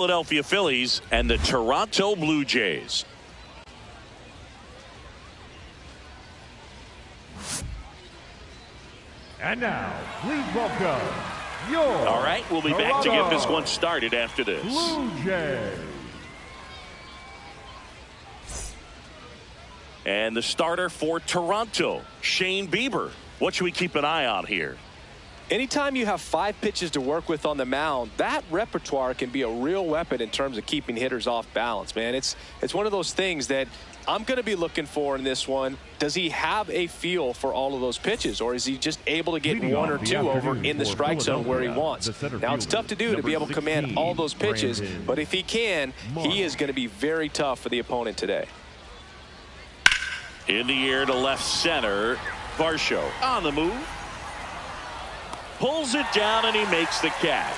Philadelphia Phillies and the Toronto Blue Jays. And now, please welcome your All right, we'll be back to get this one started after this. Blue Jays. And the starter for Toronto, Shane Bieber. What should we keep an eye on here? Anytime you have 5 pitches to work with on the mound, that repertoire can be a real weapon in terms of keeping hitters off balance, man. It's one of those things that I'm going to be looking for in this one. Does he have a feel for all of those pitches, or is he just able to get 1 or 2 over in the strike zone where he wants? Now, it's tough to do to be able to command all those pitches, but if he can, he is going to be very tough for the opponent today. In the air to left center, Varsho on the move. Pulls it down and he makes the catch.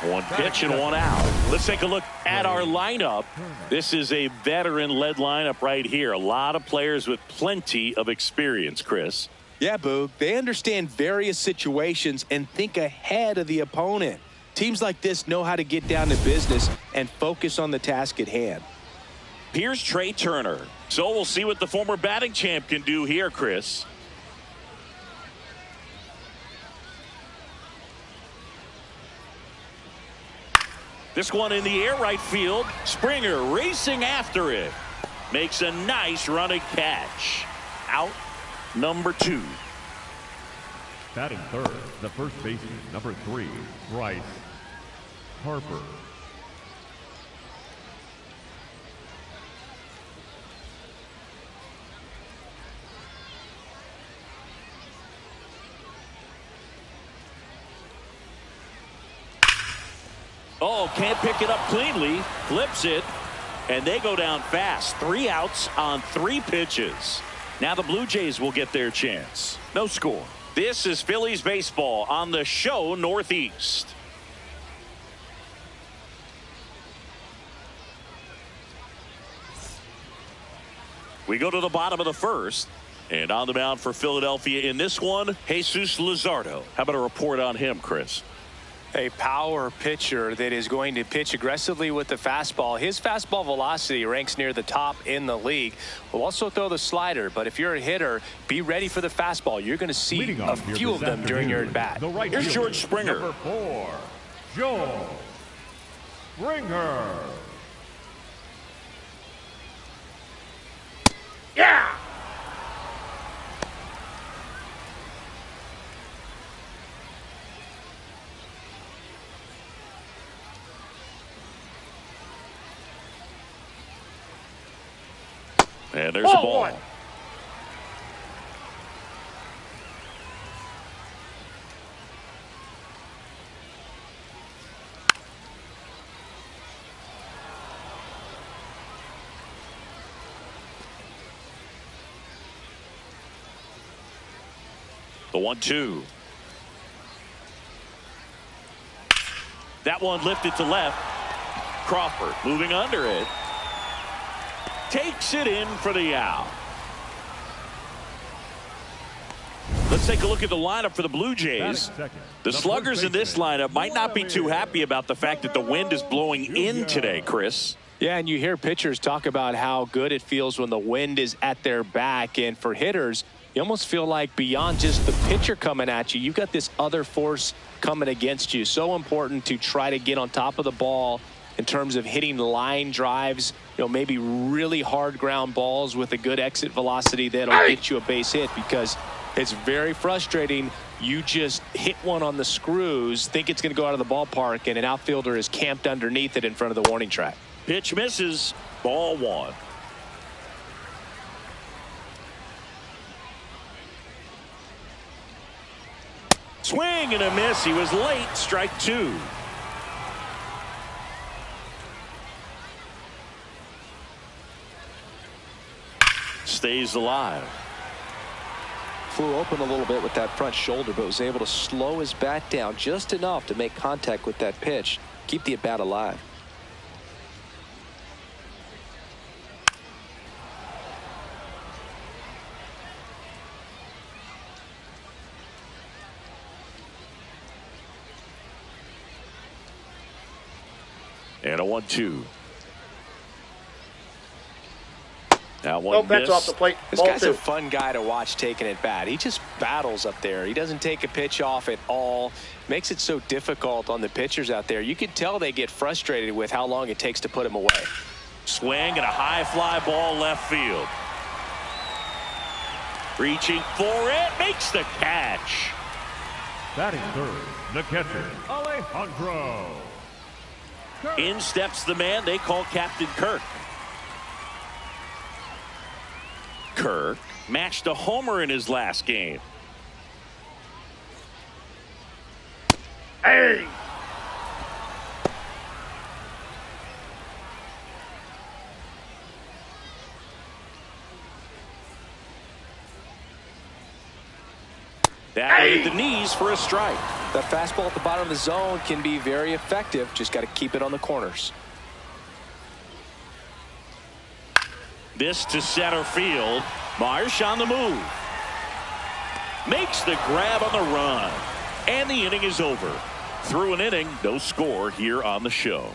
1 pitch and 1 out. Let's take a look at our lineup. This is a veteran-led lineup right here. A lot of players with plenty of experience, Chris. Yeah, Boog. They understand various situations and think ahead of the opponent. Teams like this know how to get down to business and focus on the task at hand. Here's Trey Turner. So we'll see what the former batting champ can do here, Chris. This one in the air right field. Springer racing after it. Makes a nice running catch. Out number 2. Batting third, the first baseman, number 3, Bryce Harper. Oh, can't pick it up cleanly. Flips it. And they go down fast. 3 outs on 3 pitches. Now the Blue Jays will get their chance. No score. This is Phillies baseball on the show Northeast. We go to the bottom of the first. And on the mound for Philadelphia in this one, Jesus Luzardo. How about a report on him, Chris? A power pitcher that is going to pitch aggressively with the fastball. His fastball velocity ranks near the top in the league. Will also throw the slider, but if you're a hitter, be ready for the fastball. You're going to see a few of them during your at-bat. Here's George Springer. Number 4, George Springer. Yeah! And there's a ball. The 1-2. That one lifted to left. Crawford moving under it. Takes it in for the out. Let's take a look at the lineup for the Blue Jays. The sluggers in this lineup might not be too happy about the fact that the wind is blowing in today, Chris. Yeah, and you hear pitchers talk about how good it feels when the wind is at their back. And for hitters, you almost feel like beyond just the pitcher coming at you, you've got this other force coming against you. So important to try to get on top of the ball in terms of hitting line drives, maybe really hard ground balls with a good exit velocity that'll get you a base hit, because it's very frustrating. You just hit one on the screws, think it's going to go out of the ballpark, and an outfielder is camped underneath it in front of the warning track. Pitch misses. Ball 1. Swing and a miss. He was late. Strike 2. Stays alive. Flew open a little bit with that front shoulder, but was able to slow his bat down just enough to make contact with that pitch, keep the at-bat alive. And a 1-2. That one that's missed. off the plate. This Ball guy's 2. a fun guy to watch taking at bat. He just battles up there. He doesn't take a pitch off at all. Makes it so difficult on the pitchers out there. You can tell they get frustrated with how long it takes to put him away. Swing and a high fly ball left field. Reaching for it. Makes the catch. Batting third, the catcher, Alejandro. In steps the man they call Captain Kirk. Kirk matched a homer in his last game. Hey! That hit the knees for a strike. That fastball at the bottom of the zone can be very effective. Just got to keep it on the corners. This to center field. Marsh on the move. Makes the grab on the run. And the inning is over. Through an inning, no score here on the show.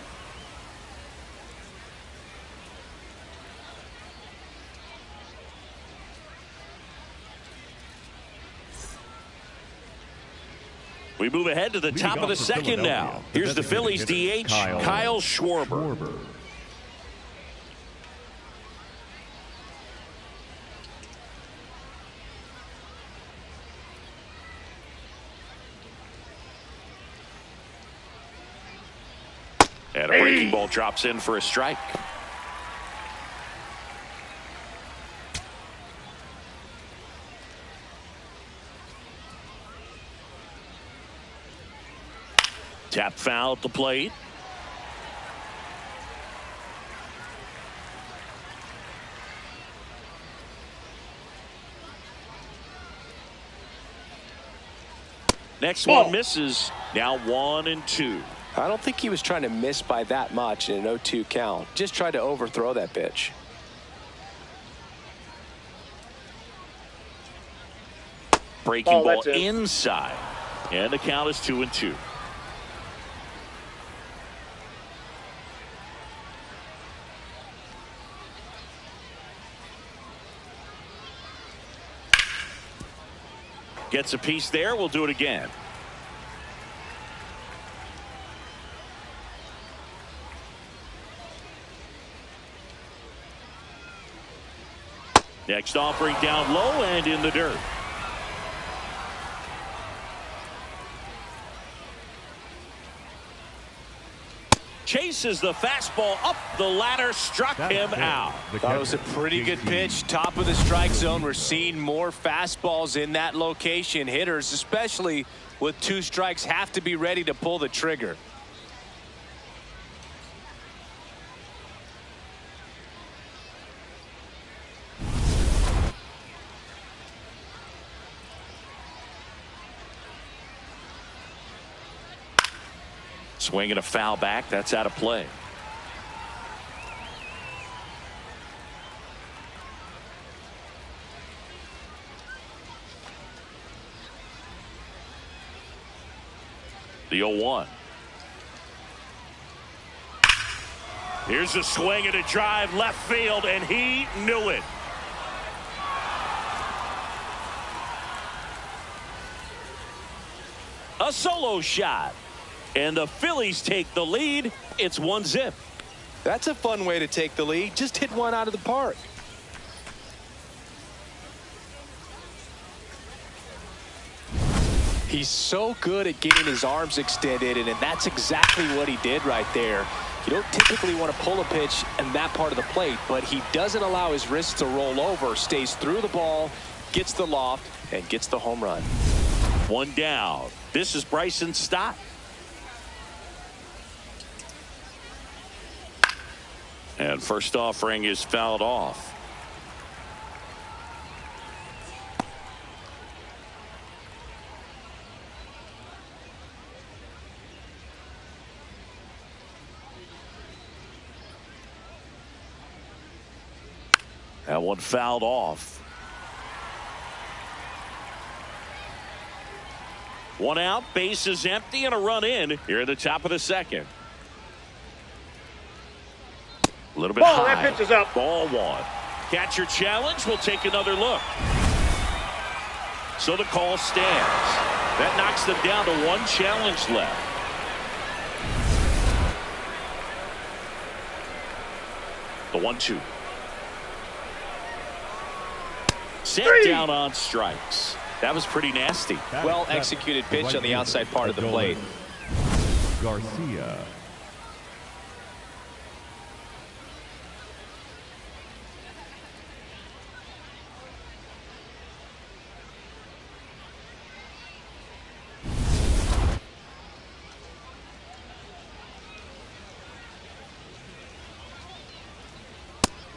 We move ahead to the top of the second now. Here's the Phillies DH, Kyle Schwarber. And a breaking ball drops in for a strike. Tap foul at the plate. Next one misses. Now 1-2. I don't think he was trying to miss by that much in an 0-2 count. Just tried to overthrow that pitch. Breaking ball inside. And the count is 2-2. Gets a piece there. We'll do it again. Next offering down low and in the dirt. Chases the fastball up the ladder, struck him out. Thought it was a pretty good pitch. Top of the strike zone. We're seeing more fastballs in that location. Hitters, especially with 2 strikes, have to be ready to pull the trigger. Swinging a foul back. That's out of play. The 0-1. Here's a swing and a drive left field, and he knew it. A solo shot. And the Phillies take the lead. It's 1-0. That's a fun way to take the lead. Just hit one out of the park. He's so good at getting his arms extended, and that's exactly what he did right there. You don't typically want to pull a pitch in that part of the plate, but he doesn't allow his wrists to roll over, stays through the ball, gets the loft, and gets the home run. One down. This is Bryson Stott. And first offering is fouled off. That one fouled off. One out, base is empty, and a run in here at the top of the second. A little bit high. That pitch is up. Ball one. Catcher challenge. We'll take another look. So the call stands. That knocks them down to one challenge left. The 1-2. Set down on strikes. That was pretty nasty. Well executed pitch on the outside part of the plate. Garcia.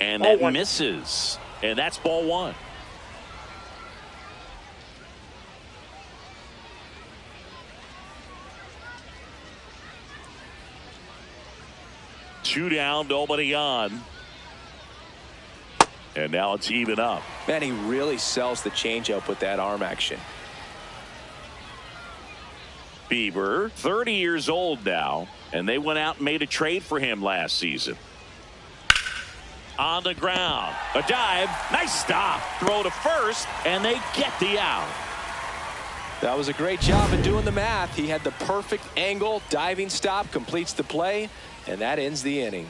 And that misses. And that's ball one. Two down, nobody on. And now it's even up. Man, he really sells the changeup with that arm action. Bieber, 30 years old now, and they went out and made a trade for him last season. On the ground, a dive, nice stop, throw to first, and they get the out. That was a great job of doing the math. He had the perfect angle, diving stop, completes the play, and that ends the inning.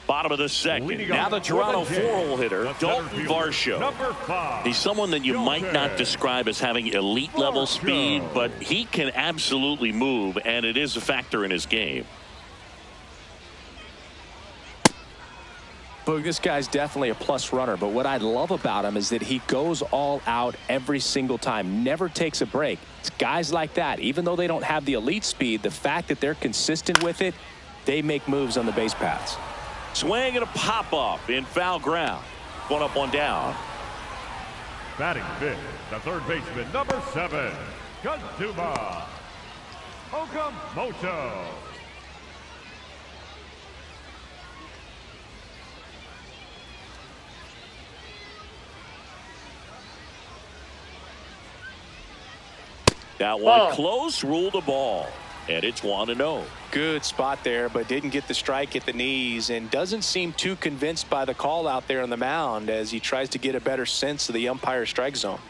Bottom of the second. Now the Toronto four-hole hitter, Dalton Varsho. He's someone that you might not describe as having elite level speed, but he can absolutely move, and it is a factor in his game. Boog, this guy's definitely a plus runner, but what I love about him is that he goes all out every single time, never takes a break. It's guys like that, even though they don't have the elite speed, the fact that they're consistent with it, they make moves on the base paths. Swing and a pop-up in foul ground. One up, one down. Batting fifth, the third baseman, number 7, Kazuma Okamoto. That one close, ruled a ball. And it's 1-0. Good spot there, but didn't get the strike at the knees and doesn't seem too convinced by the call out there on the mound as he tries to get a better sense of the umpire strike zone.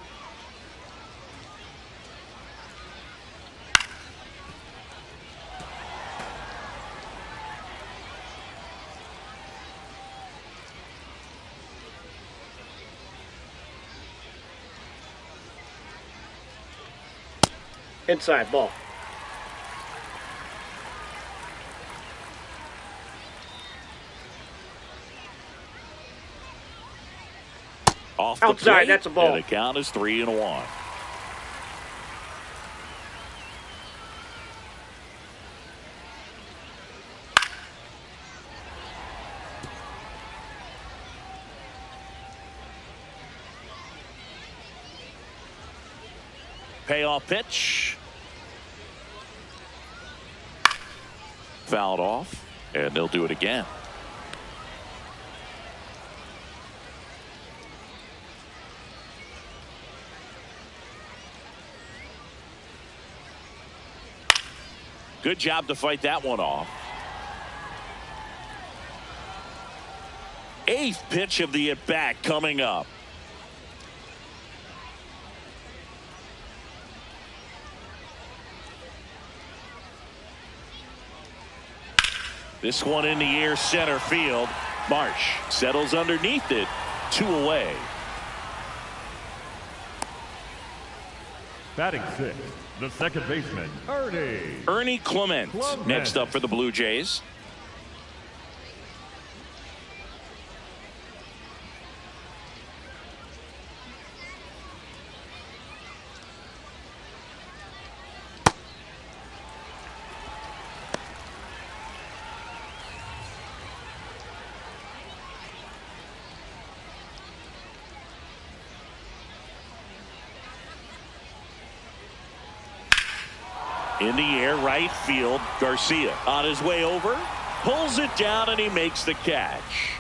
Inside ball. Off the outside, plate, that's a ball. And the count is 3-1. Payoff pitch. Fouled off, and they'll do it again. Good job to fight that one off. 8th pitch of the at-bat coming up. This one in the air, center field. Marsh settles underneath it. 2 away. Batting sixth, the second baseman, Ernie Clement. Next up for the Blue Jays. In the air, right field. Garcia on his way over, pulls it down, and he makes the catch.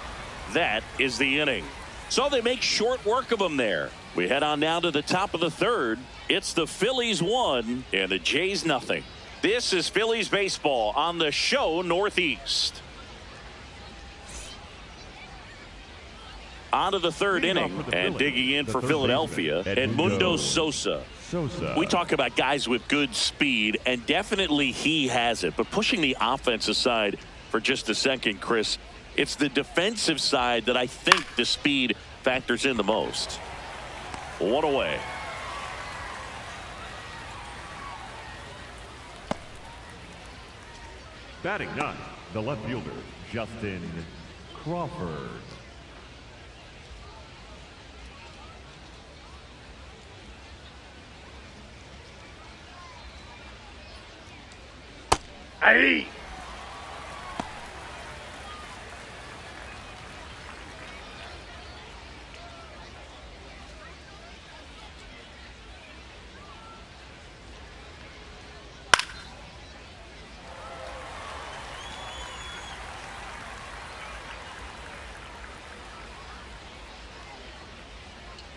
That is the inning. So they make short work of him there. We head on now to the top of the third. It's the Phillies 1 and the Jays nothing. This is Phillies baseball on the show Northeast. On to the third inning and digging in for Philadelphia, Edmundo Sosa. We talk about guys with good speed, and definitely he has it. But pushing the offense aside for just a second, Chris, it's the defensive side that I think the speed factors in the most. One away. Batting ninth, the left fielder, Justin Crawford. Aye.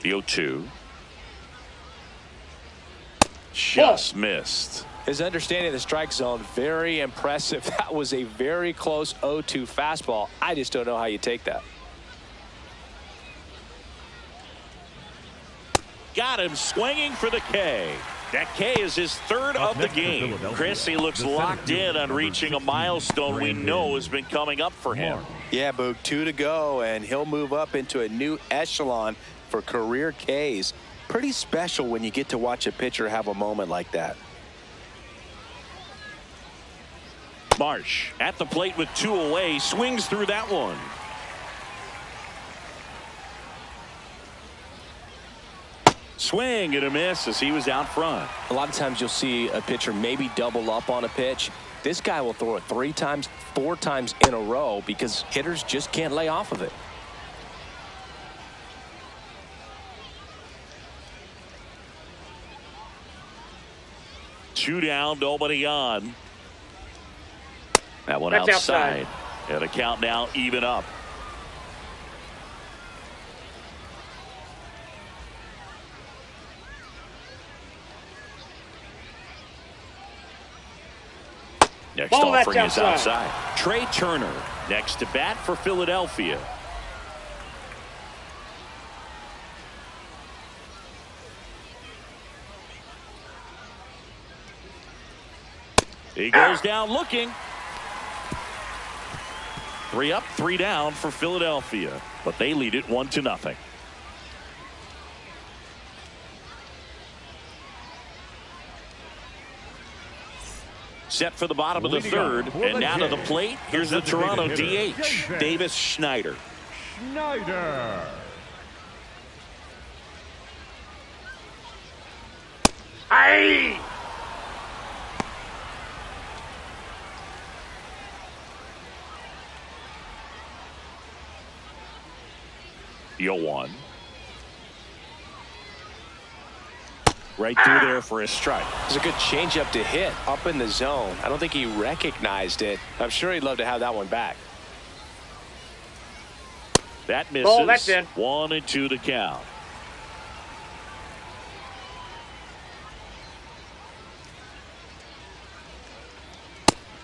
The 0-2. Just missed. His understanding of the strike zone, very impressive. That was a very close 0-2 fastball. I just don't know how you take that. Got him swinging for the K. That K is his third of the game. Chris, he looks locked in on reaching a milestone we know has been coming up for him. Yeah, Boog, 2 to go, and he'll move up into a new echelon for career Ks. Pretty special when you get to watch a pitcher have a moment like that. Marsh at the plate with 2 away, swings through that one. Swing and a miss as he was out front. A lot of times you'll see a pitcher maybe double up on a pitch. This guy will throw it 3 times, 4 times in a row because hitters just can't lay off of it. Two down, nobody on. That one That's outside. And the count now even up. Next Ball, offering is outside. outside. Trey Turner next to bat for Philadelphia. He goes down looking. 3 up, 3 down for Philadelphia, but they lead it 1-0. Set for the bottom of the third, and now to the plate. Here's the Toronto DH, Davis Schneider. Schneider. Aye. The 0-1. Right through there for a strike. It's a good changeup to hit up in the zone. I don't think he recognized it. I'm sure he'd love to have that one back. That misses. Ball, that's in. 1-2 to count.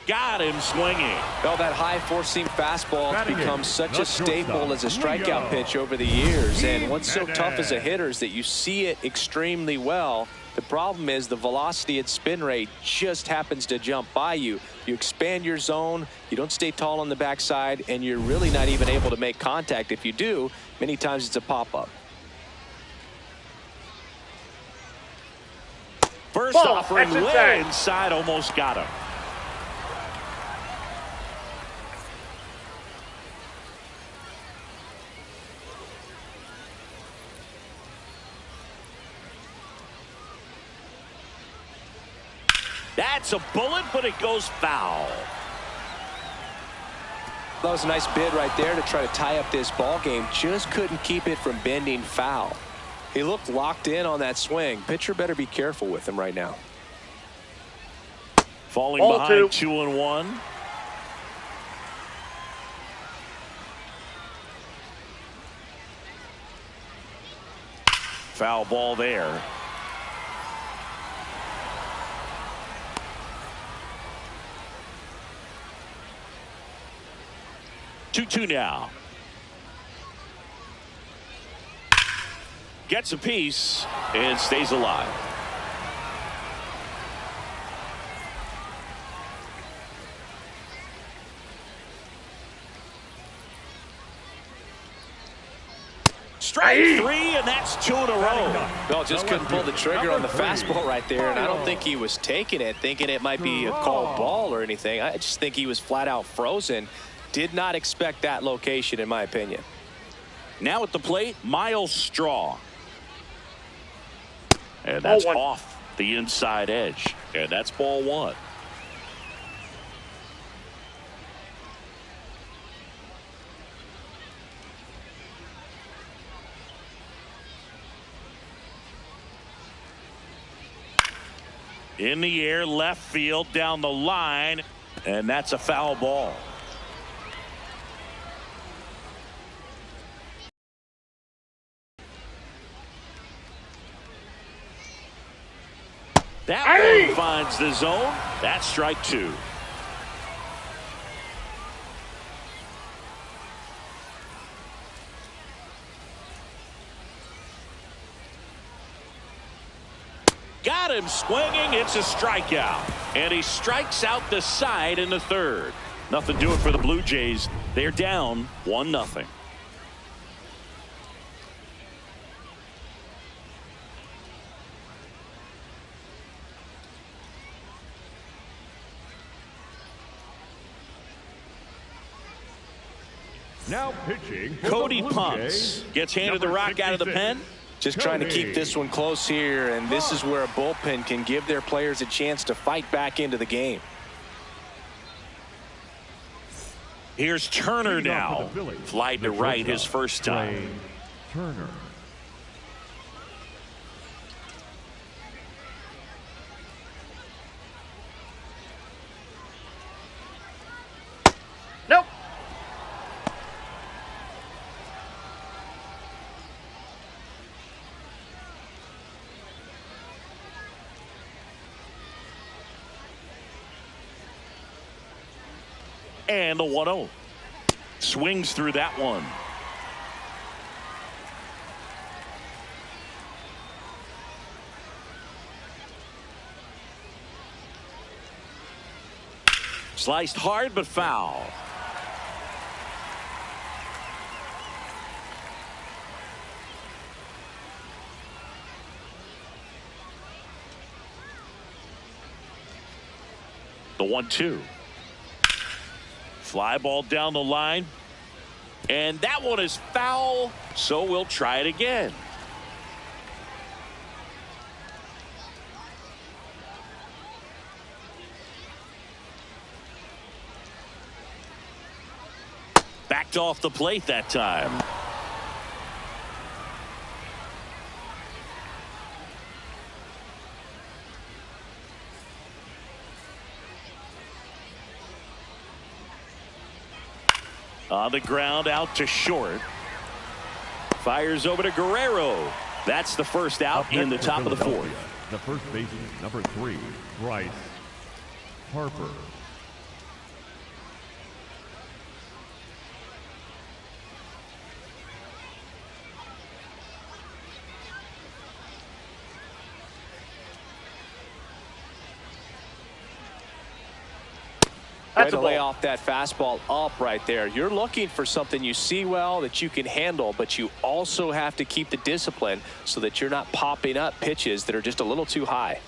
Got him swinging. Well, that high four-seam fastball has become such a staple as a strikeout pitch over the years. And what's so tough as a hitter is that you see it extremely well. The problem is the velocity and spin rate just happens to jump by you. You expand your zone, you don't stay tall on the backside, and you're really not even able to make contact. If you do, many times it's a pop-up. First Ball, offering that's way inside. inside, almost got him. That's a bullet, but it goes foul. That was a nice bid right there to try to tie up this ball game. Just couldn't keep it from bending foul. He looked locked in on that swing. Pitcher better be careful with him right now. Falling Ball behind 2. 2-1. Foul ball there. Two now. Gets a piece and stays alive. Strike three, and that's 2 in a row. Well, just couldn't pull the trigger on the fastball right there, and I don't think he was taking it, thinking it might be a called ball or anything. I just think he was flat out frozen. Did not expect that location, in my opinion. Now at the plate, Miles Straw. And that's off the inside edge. And that's ball one. In the air, left field, down the line, and that's a foul ball. That one finds the zone. That's strike two. Got him swinging. It's a strikeout. And he strikes out the side in the third. Nothing doing for the Blue Jays. They're down 1-0. Now pitching. Cody Ponce gets handed the rock out of the pen. Just trying to keep this one close here, and this is where a bullpen can give their players a chance to fight back into the game. Here's Turner now. Flied to right his first time. Turner. Nope. And the 1-0. Swings through that one. Sliced hard but foul. The 1-2. Fly ball down the line. And that one is foul, so we'll try it again. Backed off the plate that time. On the ground, out to short. Fires over to Guerrero. That's the first out in the top of the fourth. The first baseman, number 3, Bryce Harper. Way to lay off that fastball up right there. You're looking for something you see well that you can handle, but you also have to keep the discipline so that you're not popping up pitches that are just a little too high.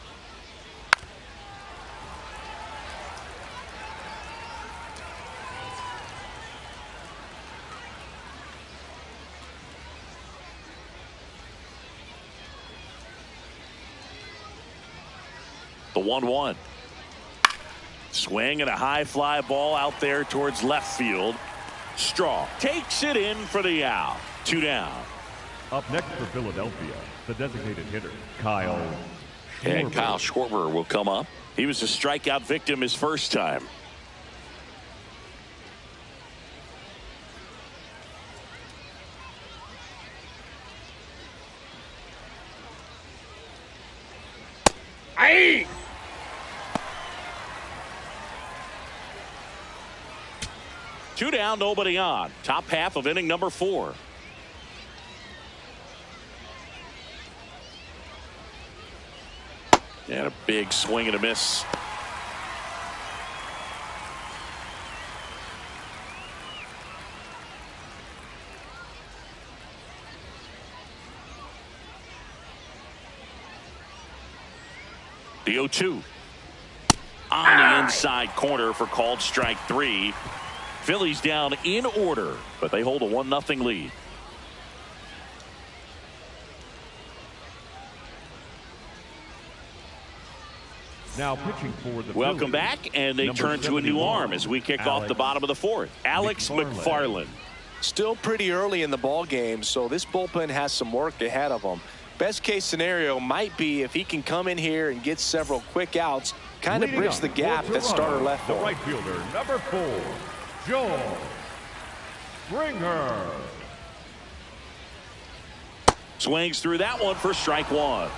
The 1-1. Swing and a high fly ball out there towards left field. Straw takes it in for the out. 2 down. Up next for Philadelphia, the designated hitter, Kyle Schwarber. And Kyle Schwarber will come up. He was a strikeout victim his first time. Aye. Two down, nobody on. Top half of inning number 4. And a big swing and a miss. The 0-2 on the inside corner for called strike 3. Phillies down in order, but they hold a 1-0 lead. Now pitching for the Welcome Phillies, back, and they number turn to a new 71, arm as we kick off the bottom of the 4th. Alex McFarland. Still pretty early in the ball game, so this bullpen has some work ahead of them. Best case scenario might be if he can come in here and get several quick outs, kind of Leading bridge up the gap for that starter Toronto, left the for him. right fielder, number 4, Joe Springer. Swings through that one for strike 1.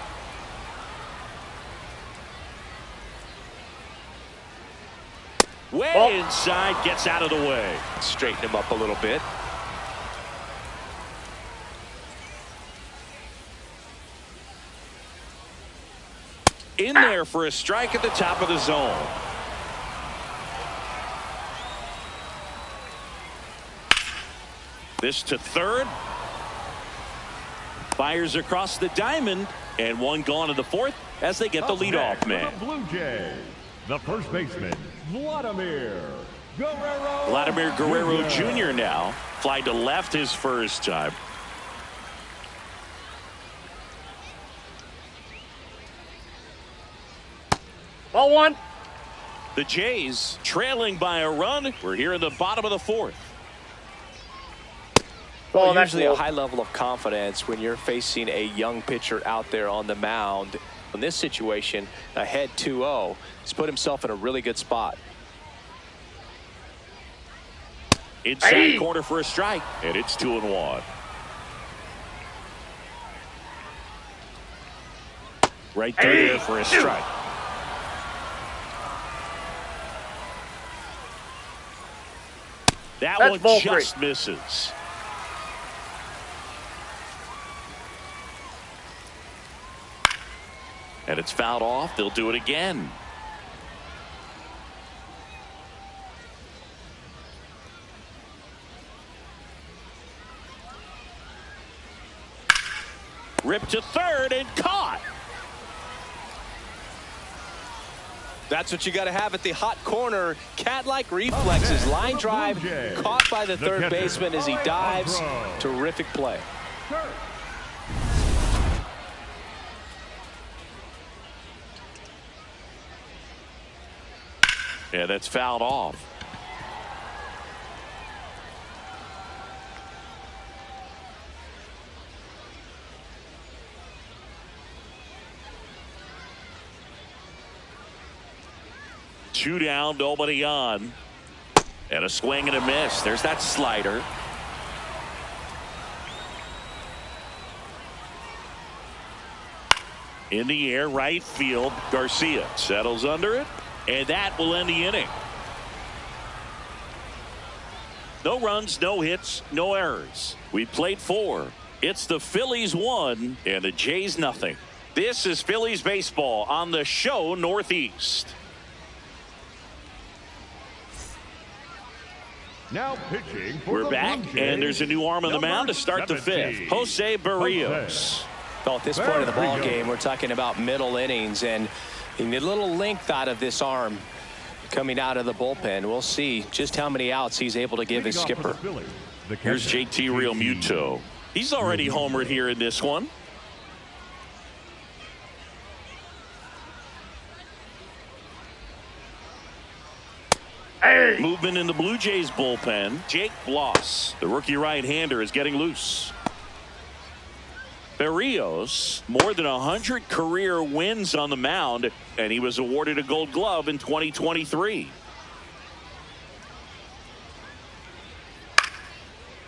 Way inside, gets out of the way. Straighten him up a little bit. In there for a strike at the top of the zone. This to third. Fires across the diamond, and one gone in the 4th as they get the leadoff man. The Blue Jays, the first baseman, Vladimir Guerrero. Vladimir Guerrero Jr. now. Fly to left his first time. Ball 1. The Jays trailing by a run. We're here in the bottom of the 4th. Well, that's usually low. a high level of confidence when you're facing a young pitcher out there on the mound. In this situation, ahead 2-0, he's put himself in a really good spot. Inside corner for a strike, and it's 2-1. Right through there for a strike. That That's one ball just 3. misses. And it's fouled off. They'll do it again. Ripped to third and caught. That's what you got to have at the hot corner. Cat-like reflexes. Line drive caught by the third baseman as he dives. Terrific play. Yeah, that's fouled off. Two down, nobody on. And a swing and a miss. There's that slider. In the air, right field. Garcia settles under it, and that will end the inning. No runs, no hits, no errors. We played 4. It's the Phillies 1 and the Jays nothing. This is Phillies baseball on the show Northeast. Now pitching for We're the back, Blue Jays, and there's a new arm on the mound to start the 5th. Jose Barrios. Well, at this point of the ball game, we're talking about middle innings, and you need a little length out of this arm coming out of the bullpen. We'll see just how many outs he's able to give his skipper. Here's JT Realmuto. He's already homered here in this one. Hey. Movement in the Blue Jays bullpen. Jake Bloss, the rookie right-hander, is getting loose. Barrios, more than 100 career wins on the mound, and he was awarded a Gold Glove in 2023.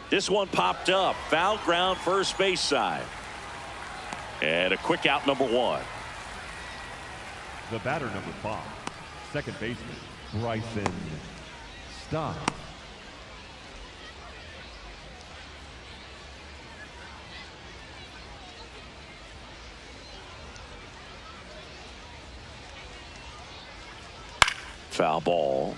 This one popped up. Foul ground first base side. And a quick out number 1. The batter, number 5, second baseman, Bryson Stott. Foul ball.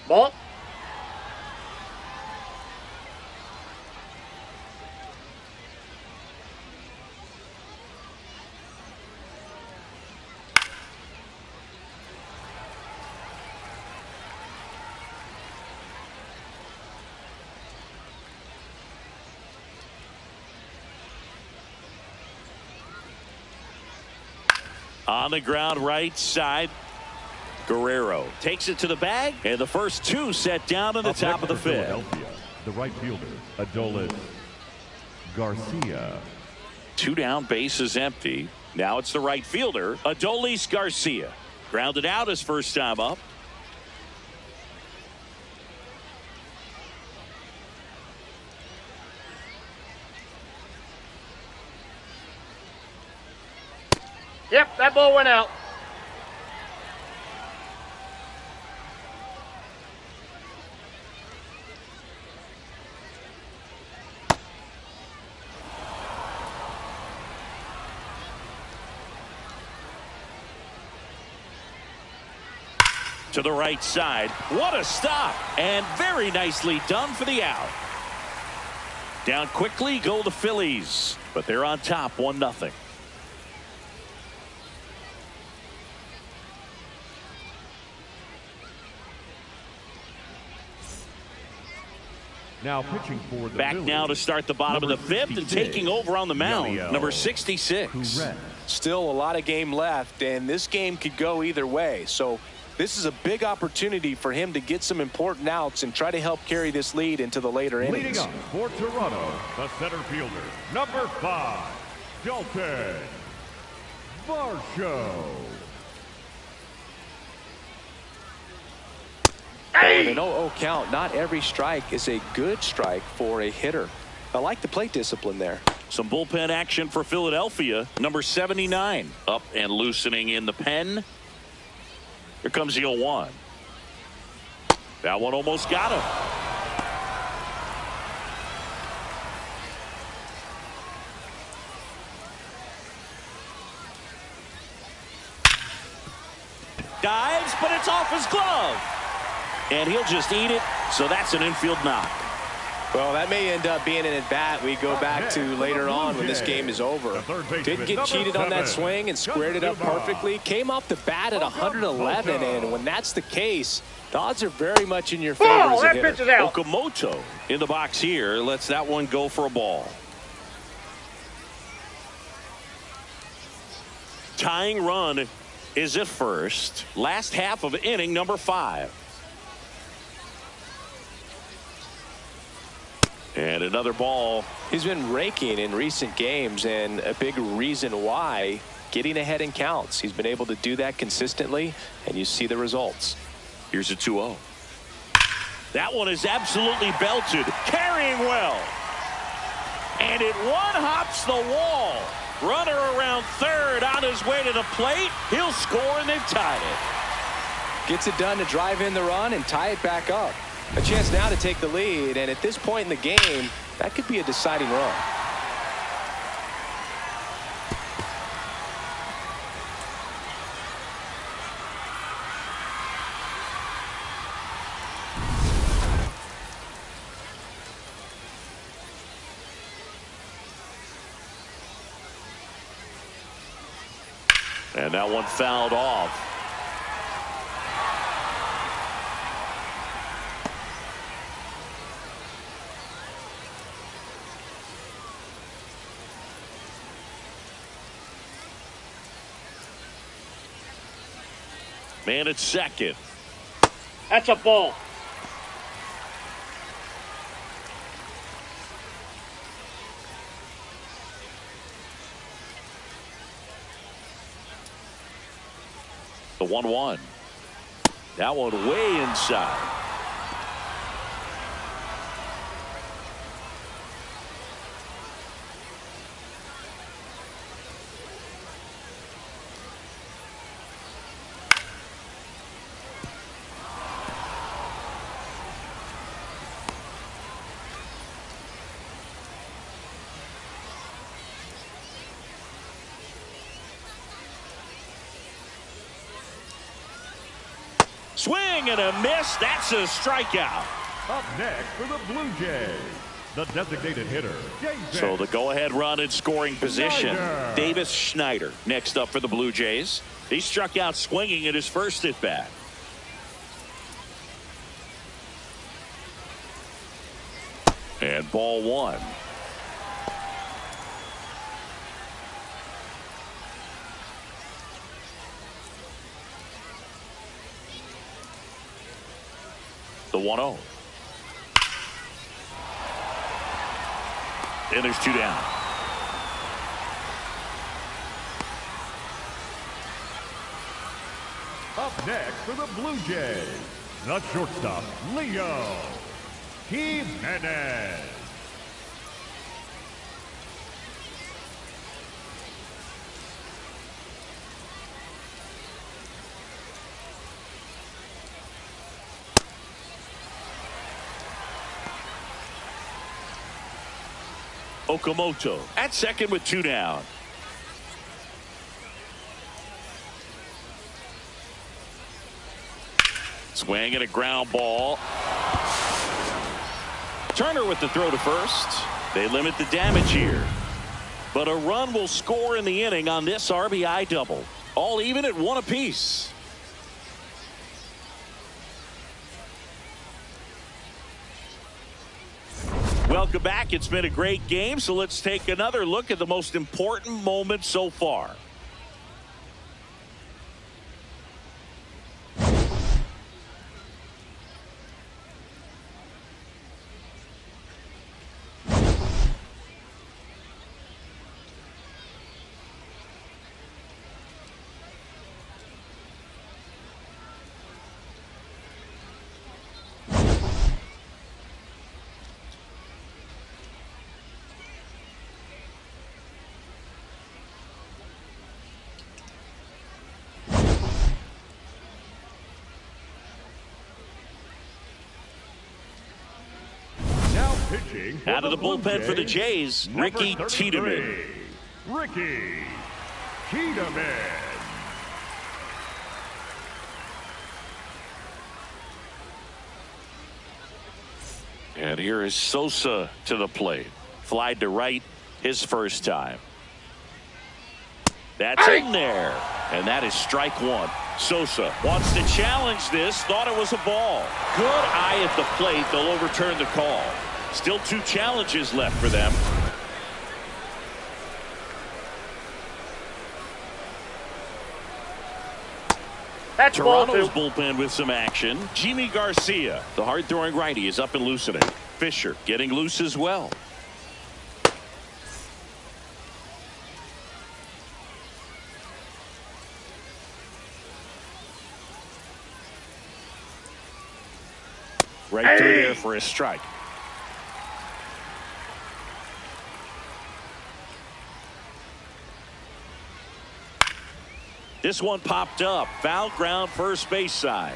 Ball. On the ground right side. Guerrero takes it to the bag, and the first 2 set down in the top of the 5th. Philadelphia, the right fielder, Adolis Garcia. 2 down, base is empty. Now it's the right fielder, Adolis Garcia. Grounded out his first time up. Yep, that ball went out. To the right side. What a stop. And very nicely done for the out. Down quickly go the Phillies. But they're on top 1-0. Now pitching for the Back Phillies, now to start the bottom of the 5th and taking over on the mound. Number 66. Correct. Still a lot of game left, and this game could go either way. So this is a big opportunity for him to get some important outs and try to help carry this lead into the later innings. Leading up for Toronto, the center fielder, number 5, Dalton Varsho. With an 0-0 count, not every strike is a good strike for a hitter. I like the plate discipline there. Some bullpen action for Philadelphia. Number 79 up and loosening in the pen. Here comes the 0-1. That one almost got him. Dives, but it's off his glove. And he'll just eat it. So that's an infield knock. Well, that may end up being an at-bat we go back to later on when this game is over. Didn't get cheated on that swing and squared it up perfectly. Came off the bat at 111, and when that's the case, the odds are very much in your favor as a hitter. Pitch is out. Okamoto in the box here lets that one go for a ball. Tying run is at first. Last half of inning number 5. And another ball. He's been raking in recent games, and a big reason why, getting ahead in counts. He's been able to do that consistently, and you see the results. Here's a 2-0. That one is absolutely belted. Carrying well. And it one-hops the wall. Runner around third on his way to the plate. He'll score, and they've tied it. Gets it done to drive in the run and tie it back up. A chance now to take the lead, and at this point in the game, that could be a deciding run. And that one fouled off. Man at second. That's a ball. The 1-1. That one way inside. Swing and a miss. That's a strikeout. Up next for the Blue Jays, the designated hitter, Davis. So the go-ahead run in scoring position. Schneider. Davis Schneider next up for the Blue Jays. He struck out swinging at his first at bat. And ball one. The 1-0. And there's two down. Up next for the Blue Jays, the shortstop, Leo Jimenez. Okamoto at second with two down. Swing and a ground ball. Turner with the throw to first. They limit the damage here. But a run will score in the inning on this RBI double. All even at one apiece. Welcome back. It's been a great game, so let's take another look at the most important moment so far. Pitching out of the bullpen for the Jays, Ricky Tiedemann. Ricky Tiedemann. And here is Sosa to the plate. Flied to right his first time. That's in there. And that is strike one. Sosa wants to challenge this. Thought it was a ball. Good eye at the plate. They'll overturn the call. Still two challenges left for them. That's Toronto's ball bullpen with some action. Jimmy Garcia, the hard-throwing righty, is up and loosening. Fisher getting loose as well. Right through there for a strike. This one popped up. Foul ground first base side.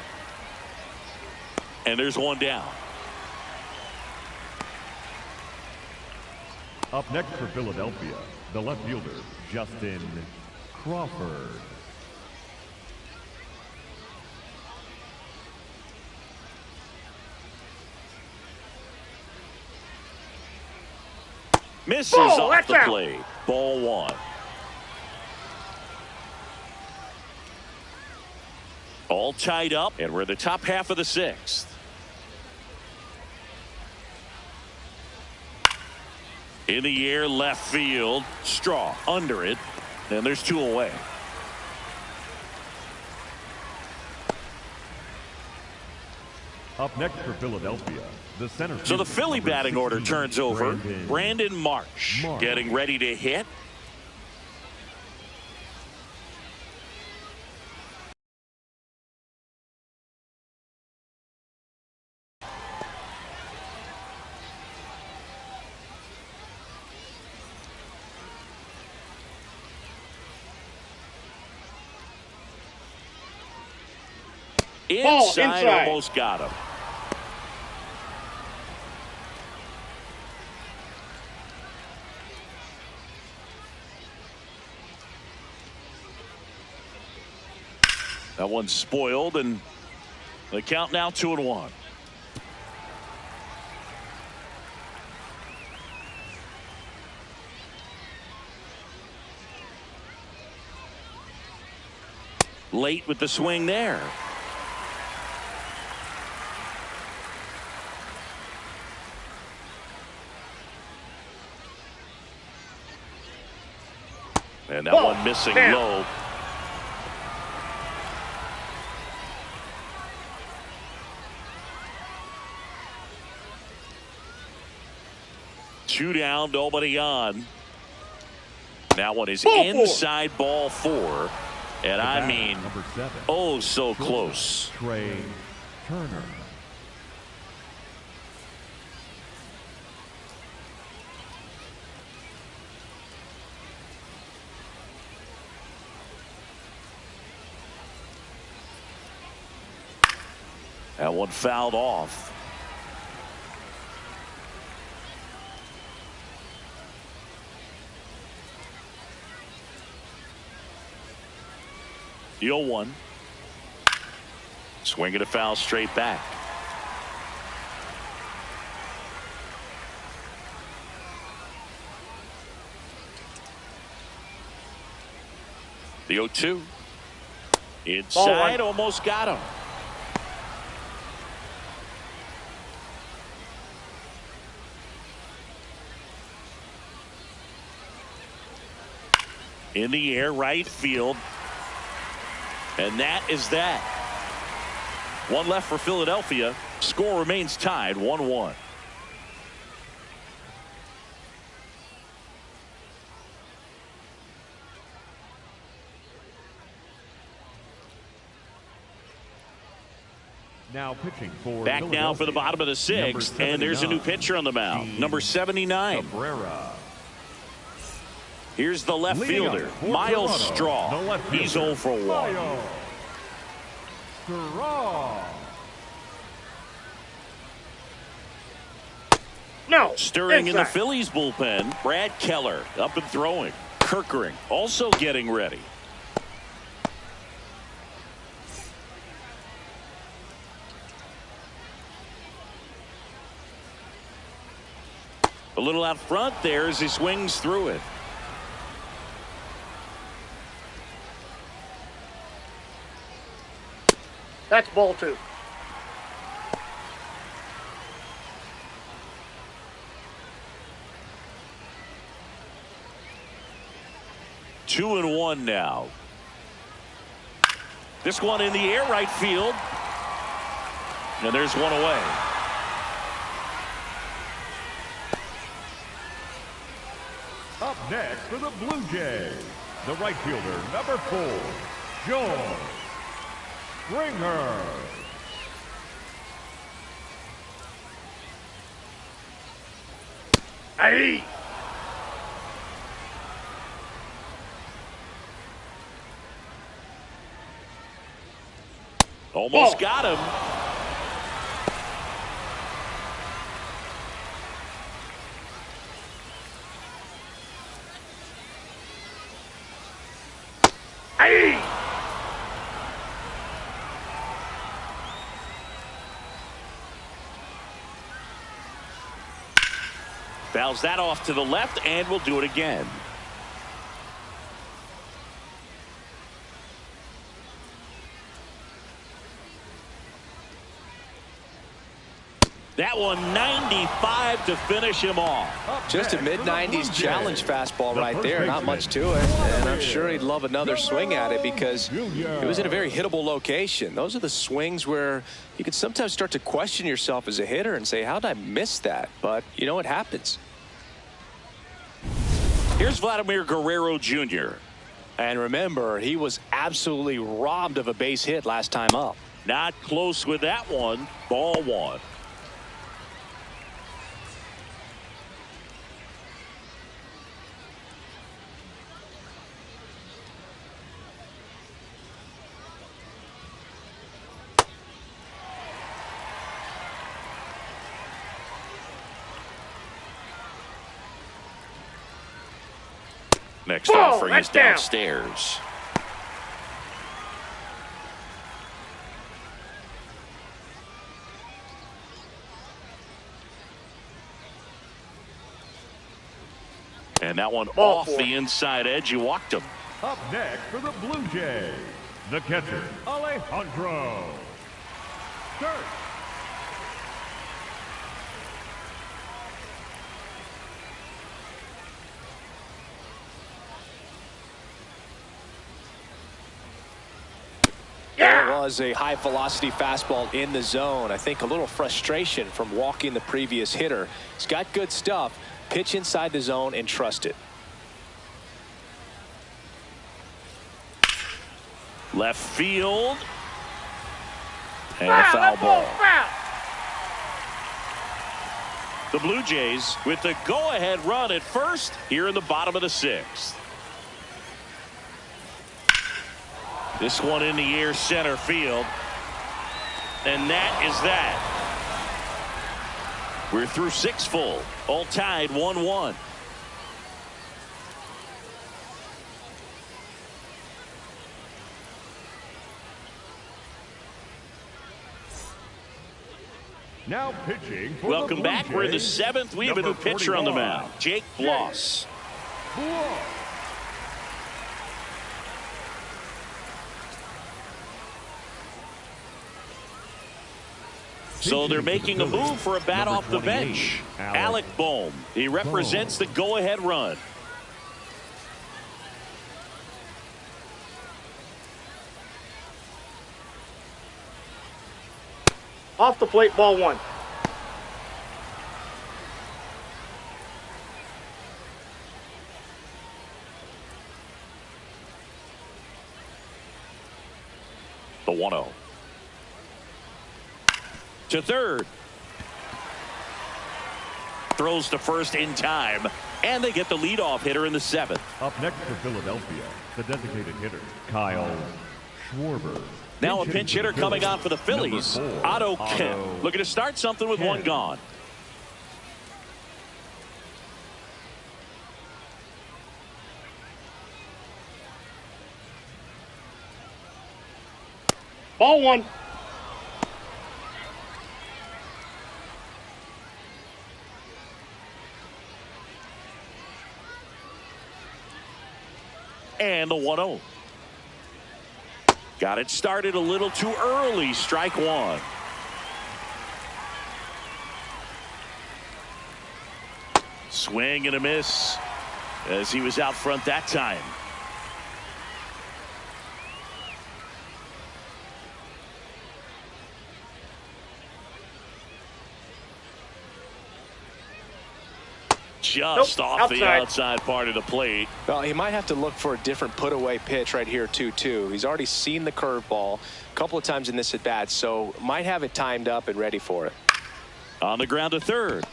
And there's one down. Up next for Philadelphia, the left fielder, Justin Crawford. Misses Ball, off the out. plate. Ball one. All tied up, and we're the top half of the sixth. In the air, left field. Straw under it, and there's two away. Up next for Philadelphia, the center. So the Philly fielder, batting number order 16, turns over. Brandon Marsh Marsh. getting ready to hit. Inside. Almost got him. That one's spoiled, and the count now 2-1. Late with the swing there. And that one missing low. Two down, nobody on. That one is inside ball 4. And I mean, oh, so close. Trey Turner. That one fouled off. The 0-1. Swinging a foul straight back. The 0-2. Inside, almost got him. In the air, right field. And that is that. One left for Philadelphia. Score remains tied 1-1. Now pitching for back now for the bottom of the 6th, and there's a new pitcher on the mound, number 79. Cabrera. Here's the left fielder, Miles Straw. He's 0 for 1. Straw. No. Stirring in the Phillies bullpen, Brad Keller up and throwing. Kirkering also getting ready. A little out front there as he swings through it. That's ball 2. Two and 1 now. This one in the air, right field. And there's one away. Up next for the Blue Jays, the right fielder, number 4, George Springer. Hey. Almost got him. Hey. Fouls that off to the left, and we'll do it again. That one 95 to finish him off. Just a mid-90s challenge fastball right there. Not much to it. And I'm sure he'd love another swing at it because it was in a very hittable location. Those are the swings where you can sometimes start to question yourself as a hitter and say, how did I miss that? But, you know, it happens. Here's Vladimir Guerrero Jr. And remember, he was absolutely robbed of a base hit last time up. Not close with that one. Ball 1. Next offering is downstairs. And that one off the inside edge. You walked him. Up next for the Blue Jays, the catcher, Alejandro. Start. There was a high velocity fastball in the zone. I think a little frustration from walking the previous hitter. He's got good stuff. Pitch inside the zone and trust it. Left field. And a foul ball. The Blue Jays with the go-ahead run at first here in the bottom of the sixth. This one in the air center field. And that is that. We're through 6 full. All tied 1-1. Now pitching for Welcome the Blue back. We're in the Jays, 7th. We have a new pitcher on the mound. Jake Bloss. So they're making a move for a bat off the bench. Alec Bohm. He represents the go-ahead run. Off the plate, ball 1. The 1-0. To third. Throws to first in time. And they get the leadoff hitter in the 7th. Up next for Philadelphia, the designated hitter, Kyle Schwarber. Now a pinch hitter coming on for the Phillies. Otto Kemp. Looking to start something with one gone. Ball 1. And the 1-0. Got it started a little too early. Strike 1. Swing and a miss as he was out front that time. Just off the outside part of the plate. Well, he might have to look for a different put away pitch right here 2-2. He's already seen the curveball a couple of times in this at bat, so might have it timed up and ready for it. On the ground to third.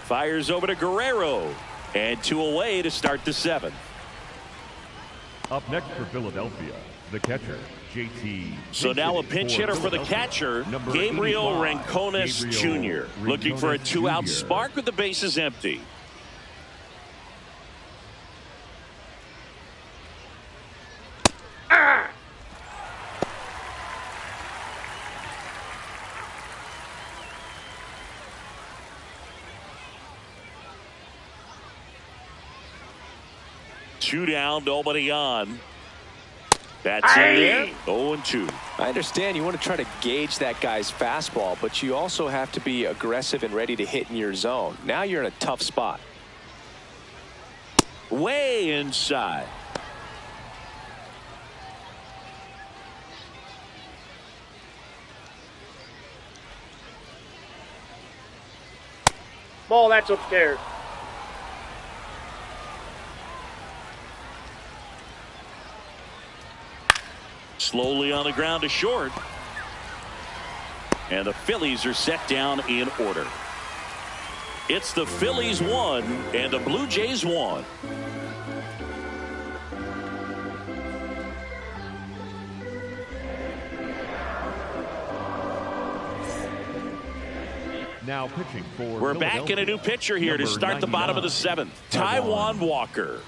Fires over to Guerrero. And 2 away to start the 7th. Up next for Philadelphia, the catcher, JT. So now a pinch hitter for the catcher, Gabriel Rincones Jr. Looking for a 2-out spark with the bases empty. Two down, nobody on. That's in there. 0-2. I understand you want to try to gauge that guy's fastball, but you also have to be aggressive and ready to hit in your zone. Now you're in a tough spot. Way inside. Ball, that's upstairs. Slowly on the ground to short. And the Phillies are set down in order. It's the Phillies 1 and the Blue Jays 1. Now pitching for We're back in a new pitcher here to start the bottom of the 7th. Taijuan Walker.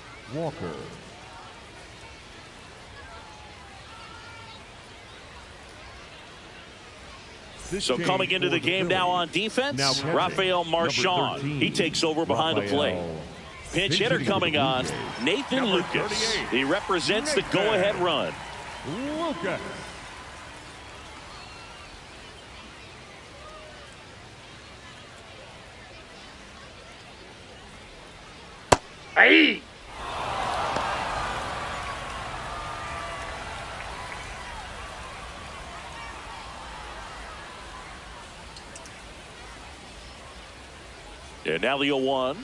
So coming into the game now on defense, Rafael Marchand. He takes over behind the plate. Pinch hitter coming on, Nathan Lucas. He represents the go-ahead run. Lucas. Hey! And now the 0-1.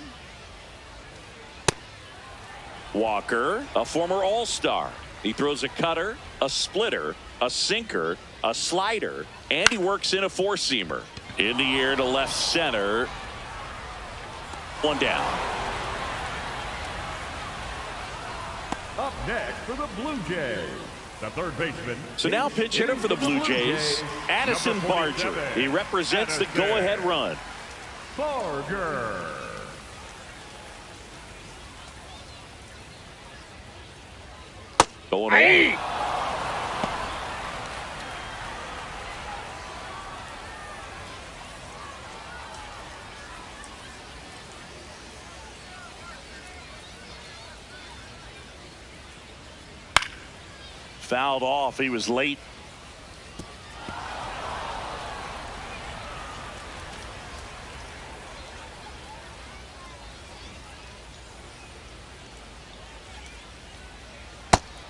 Walker, a former All-Star. He throws a cutter, a splitter, a sinker, a slider, and he works in a four-seamer. In the air to left center. One down. Up next for the Blue Jays, the third baseman. So now pitch hitter for the Blue Jays, Addison Barger. He represents the go-ahead run. Barger. Going Hey! on. Fouled off. He was late.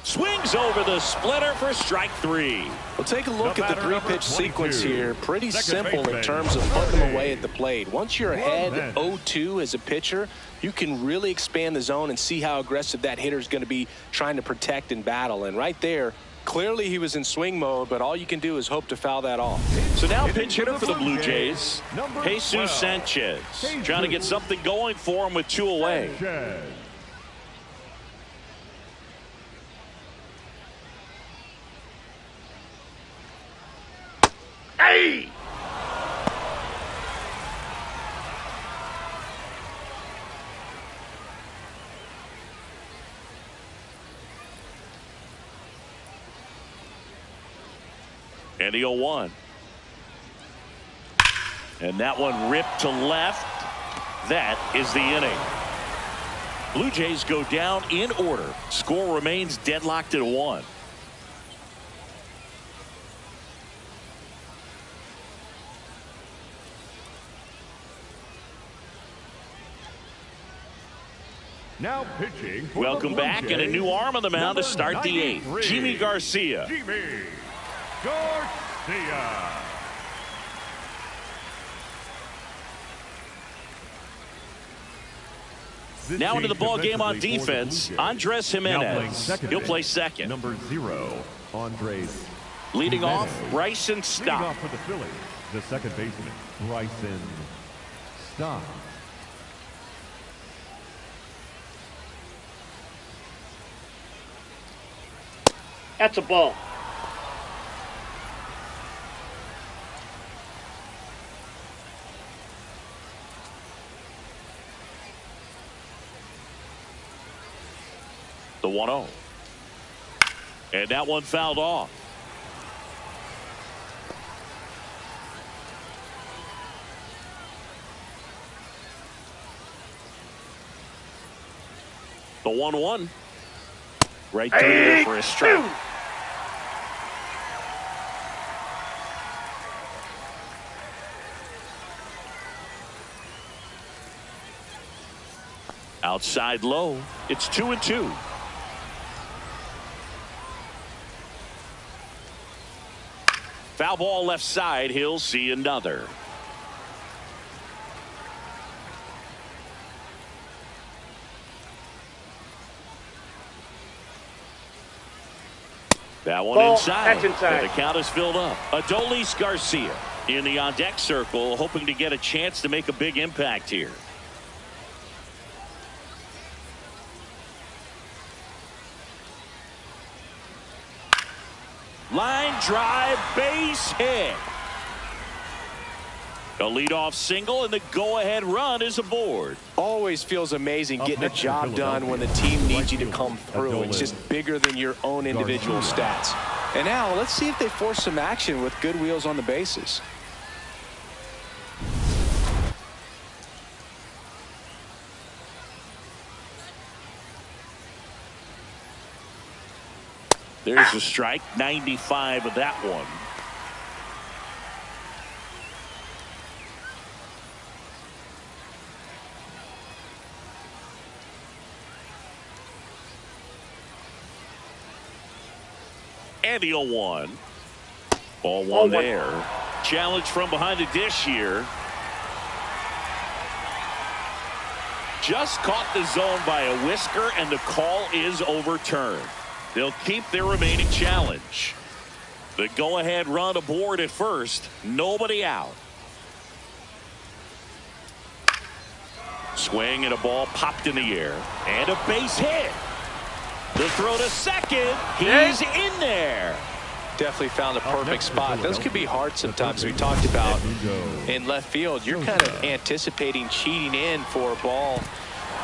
Swings over the splitter for strike 3. Well, take a look at the 3-pitch sequence here. Pretty simple in terms of putting them away at the plate. Once you're ahead 0-2 as a pitcher, you can really expand the zone and see how aggressive that hitter is going to be trying to protect and battle. And right there, clearly he was in swing mode, but all you can do is hope to foul that off. So now pinch hitter for the Blue Jays, Jesus Sanchez. Trying to get something going for him with 2 away. Hey! And the 0-1. And that one ripped to left. That is the inning. Blue Jays go down in order. Score remains deadlocked at 1. Now pitching for Welcome the Blue back, and a Jays, new arm on the mound to start the 8th. 93, Jimmy Garcia. Jimmy Garcia. Now into the ball game on defense, Andres Jimenez. He'll play second. Number 0, Andres. Leading off, Jimenez. Bryson Leading Stott. off for the Phillies, the second baseman, Bryson Stott. That's a ball. The 1-0. And that one fouled off. The 1-1. Right through there for a strike. Outside low. It's 2-2. Foul ball left side. He'll see another. That one Ball. inside. That's inside. And the count is filled up. Adolis Garcia in the on-deck circle, hoping to get a chance to make a big impact here. Line drive, base hit. A leadoff single, and the go-ahead run is aboard. Always feels amazing getting a job done when the team needs you to come through. It's just bigger than your own individual stats. And now let's see if they force some action with good wheels on the bases. There's a strike, 95 of that one. And the 0-1. Ball one there. Challenge from behind the dish here. Just caught the zone by a whisker, and the call is overturned. They'll keep their remaining challenge. The go-ahead run aboard at first. Nobody out. Swing and a ball popped in the air. And a base hit. The throw to second. He's in there. Definitely found a perfect spot. Those could be hard sometimes. We talked about in left field. You're kind of anticipating cheating in for a ball.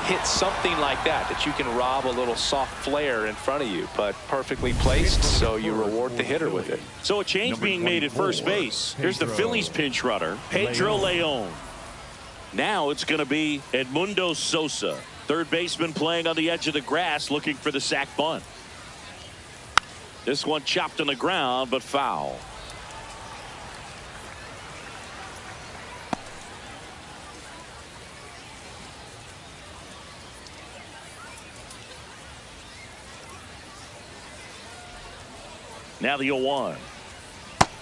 Hit something like that you can rob a little soft flare in front of you, but perfectly placed, so you reward the hitter with it. So a change being made at first base. Here's the Phillies pinch runner, Pedro Leon. Now it's going to be Edmundo Sosa, third baseman, playing on the edge of the grass, looking for the sac bunt. This one chopped on the ground, but foul. Now the 0-1.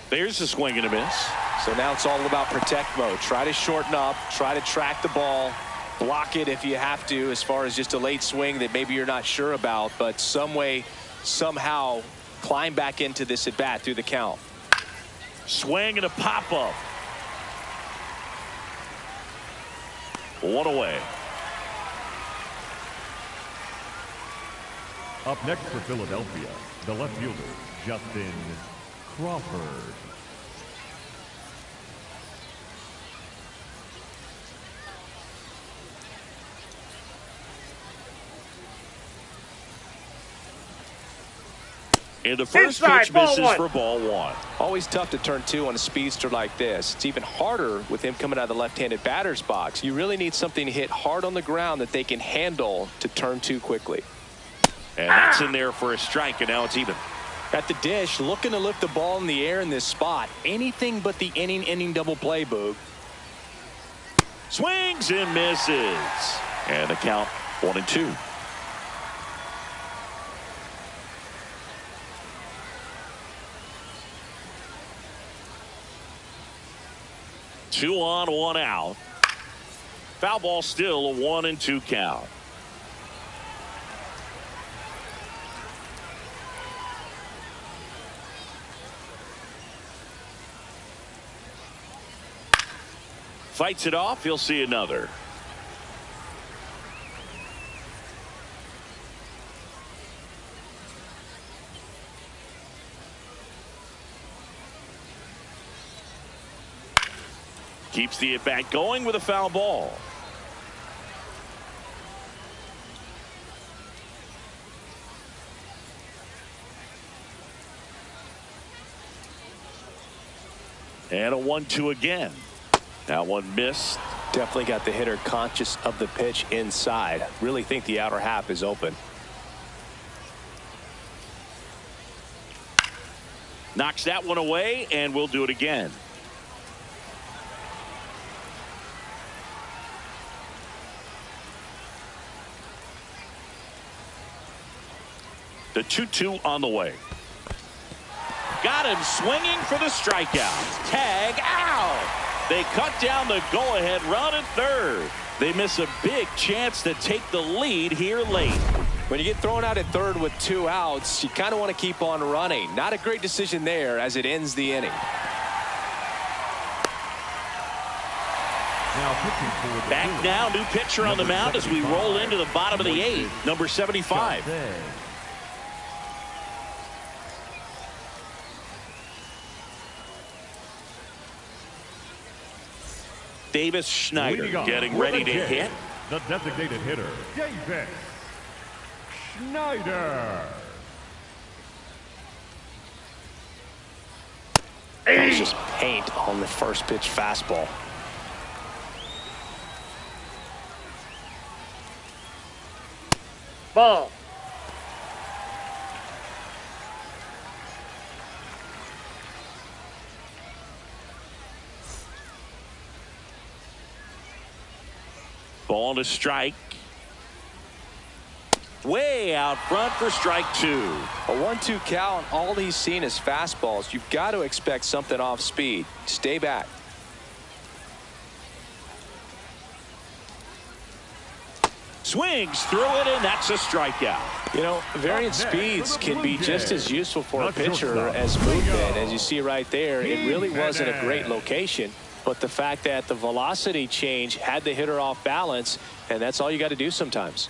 There's a swing and a miss. So now it's all about protect mode. Try to shorten up, try to track the ball, block it if you have to, as far as just a late swing that maybe you're not sure about, but some way, somehow climb back into this at bat through the count. Swing and a pop up. One away. Up next for Philadelphia, the left fielder, Justin Crawford. And the first pitch misses for ball one. Always tough to turn two on a speedster like this. It's even harder with him coming out of the left-handed batter's box. You really need something to hit hard on the ground that they can handle to turn two quickly. And that's in there for a strike, and now it's even. At the dish, looking to lift the ball in the air in this spot. Anything but the inning double play, Boog. Swings and misses. And the count 1-2. Two on, one out. Foul ball, still a 1-2 count. Fights it off. He'll see another. Keeps the at-bat going with a foul ball. And a 1-2 again. That one missed. Definitely got the hitter conscious of the pitch inside. Really think the outer half is open. Knocks that one away, and we'll do it again. The 2-2 on the way. Got him swinging for the strikeout. Tag out. They cut down the go-ahead run at third. They miss a big chance to take the lead here late. When you get thrown out at third with 2 outs, you kind of want to keep on running. Not a great decision there as it ends the inning. Back now, new pitcher on the mound as we roll into the bottom of the 8th, number 75. Davis Schneider getting ready to hit. The designated hitter, Davis Schneider. That was just paint on the first pitch fastball. Ball. Ball to strike. Way out front for strike 2. A 1-2 count. All he's seen is fastballs. You've got to expect something off speed. Stay back. Swings through it, and that's a strikeout. You know, variant speeds can be just as useful for a pitcher as movement. As you see right there, it really wasn't a great location, but the fact that the velocity change had the hitter off balance, and that's all you got to do sometimes.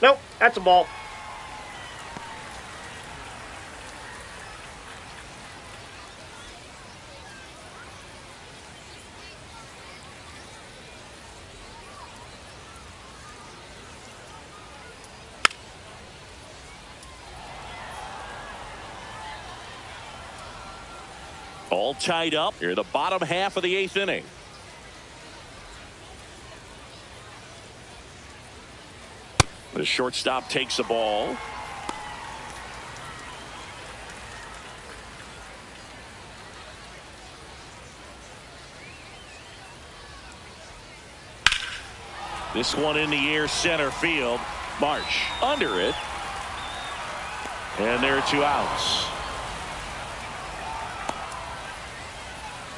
Nope, that's a ball. All tied up here, the bottom half of the 8th inning. The shortstop takes the ball. This one in the air, center field. Marsh under it. And there are 2 outs.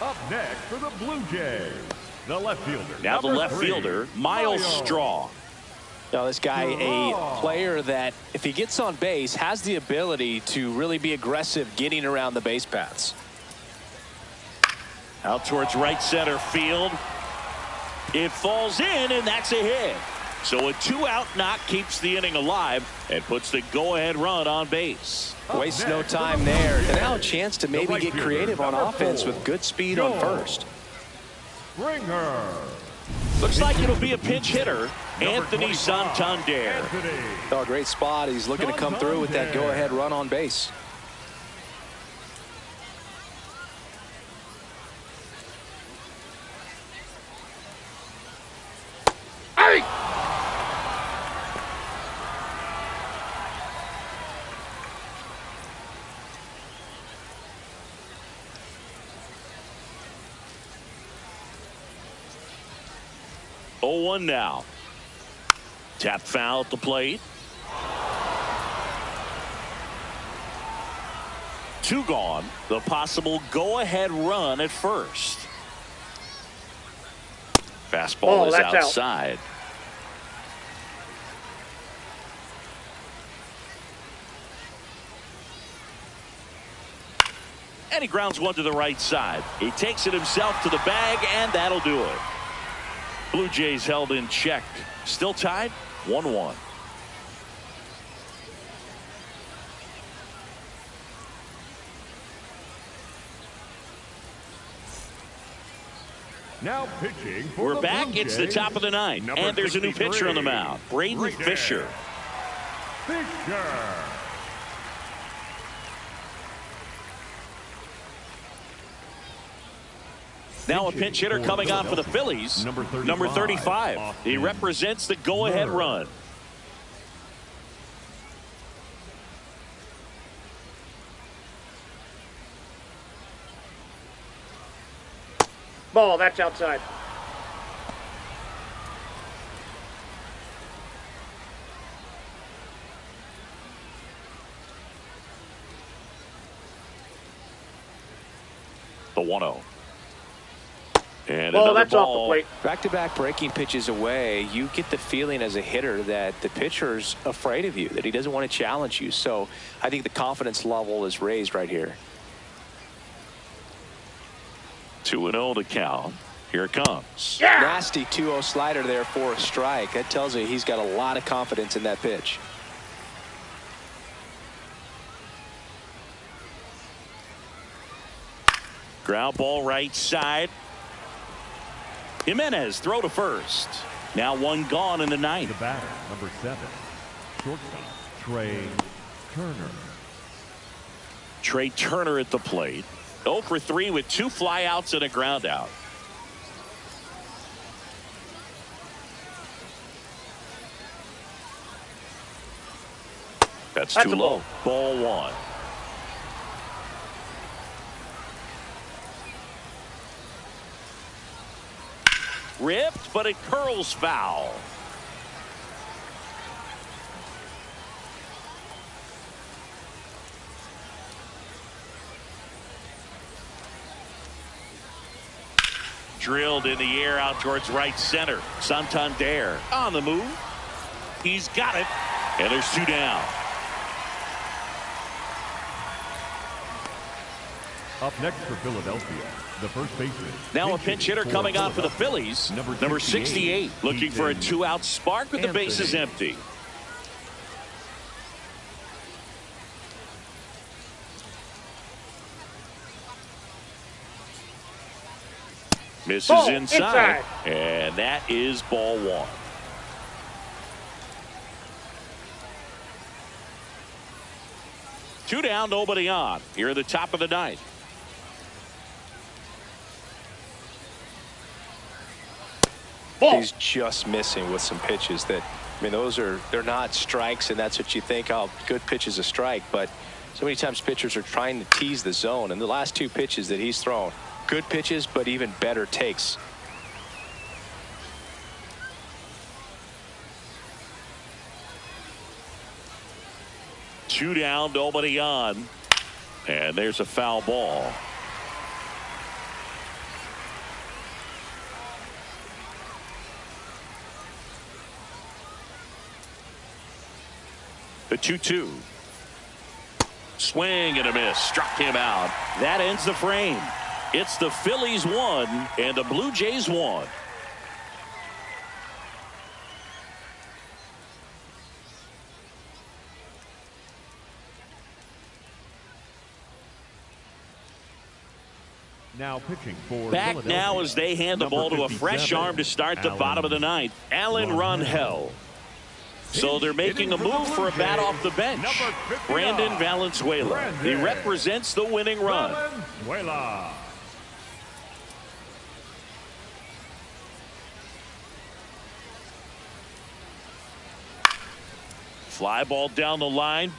Up next for the Blue Jays, the left fielder. Now the left 3, fielder, Miles Straw. Now this guy, a player that if he gets on base has the ability to really be aggressive getting around the base paths. Out towards right center field. It falls in, and that's a hit. So a 2-out knock keeps the inning alive and puts the go-ahead run on base. Waste no time there. And now a chance to maybe get creative on offense with good speed on first. Springer. Looks like it'll be a pinch hitter, Anthony Santander. Oh, a great spot. He's looking to come through with that go-ahead run on base. Hey! Oh, 1 now. Tap foul at the plate. 2 gone. The possible go-ahead run at first. Fastball is outside. And he grounds one to the right side. He takes it himself to the bag, and that'll do it. Blue Jays held in check. Still tied 1-1. Now pitching for We're the back. Blue It's the Jays, top of the 9th, and there's a new pitcher on the mound, Braden Fisher. Now a pinch hitter coming on for the Phillies, number 35. He represents the go-ahead run. Ball, that's outside. The 1-0. And Ball, another that's ball. off the plate. Back-to-back breaking pitches away, you get the feeling as a hitter that the pitcher's afraid of you, that he doesn't want to challenge you. So I think the confidence level is raised right here. 2-0 to count. Here it comes. Yeah! Nasty 2-0 slider there for a strike. That tells you he's got a lot of confidence in that pitch. Ground ball right side. Jimenez throw to first. Now one gone in the ninth. The batter, number 7, shortstop, Trey Turner. Trey Turner at the plate. 0 for 3 with 2 flyouts and a ground out. That's too low. Ball 1. Ripped, but it curls foul. Drilled in the air out towards right center. Santander on the move. He's got it. And there's 2 down. Up next for Philadelphia, the first baseman. Now a pinch hitter coming on for the Phillies. Number 68. Looking for a 2-out spark with the bases empty. Misses Ball inside. And that is ball 1. Two down, nobody on. Here at the top of the ninth. Ball. He's just missing with some pitches that, I mean, they're not strikes, and that's what you think, oh, good pitch is a strike. But so many times pitchers are trying to tease the zone, and the last 2 pitches that he's thrown, good pitches, but even better takes. Two down, nobody on. And there's a foul ball. The 2-2. Swing and a miss. Struck him out. That ends the frame. It's the Phillies 1 and the Blue Jays 1. Now pitching for back now as they hand the ball to a fresh arm to start the bottom of the ninth. Alan Runhell. So they're making a move for a bat off the bench. Brandon Valenzuela. He represents the winning run. Valenzuela. Fly ball down the line.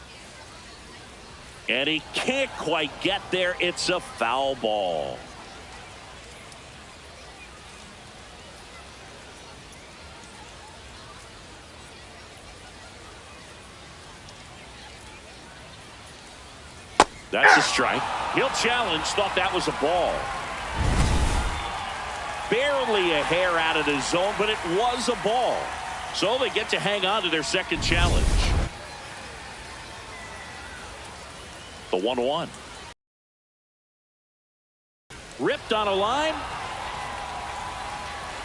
And he can't quite get there. It's a foul ball. That's a strike. He'll challenge. Thought that was a ball. Barely a hair out of the zone, but it was a ball. So they get to hang on to their second challenge. The 1-1. Ripped on a line.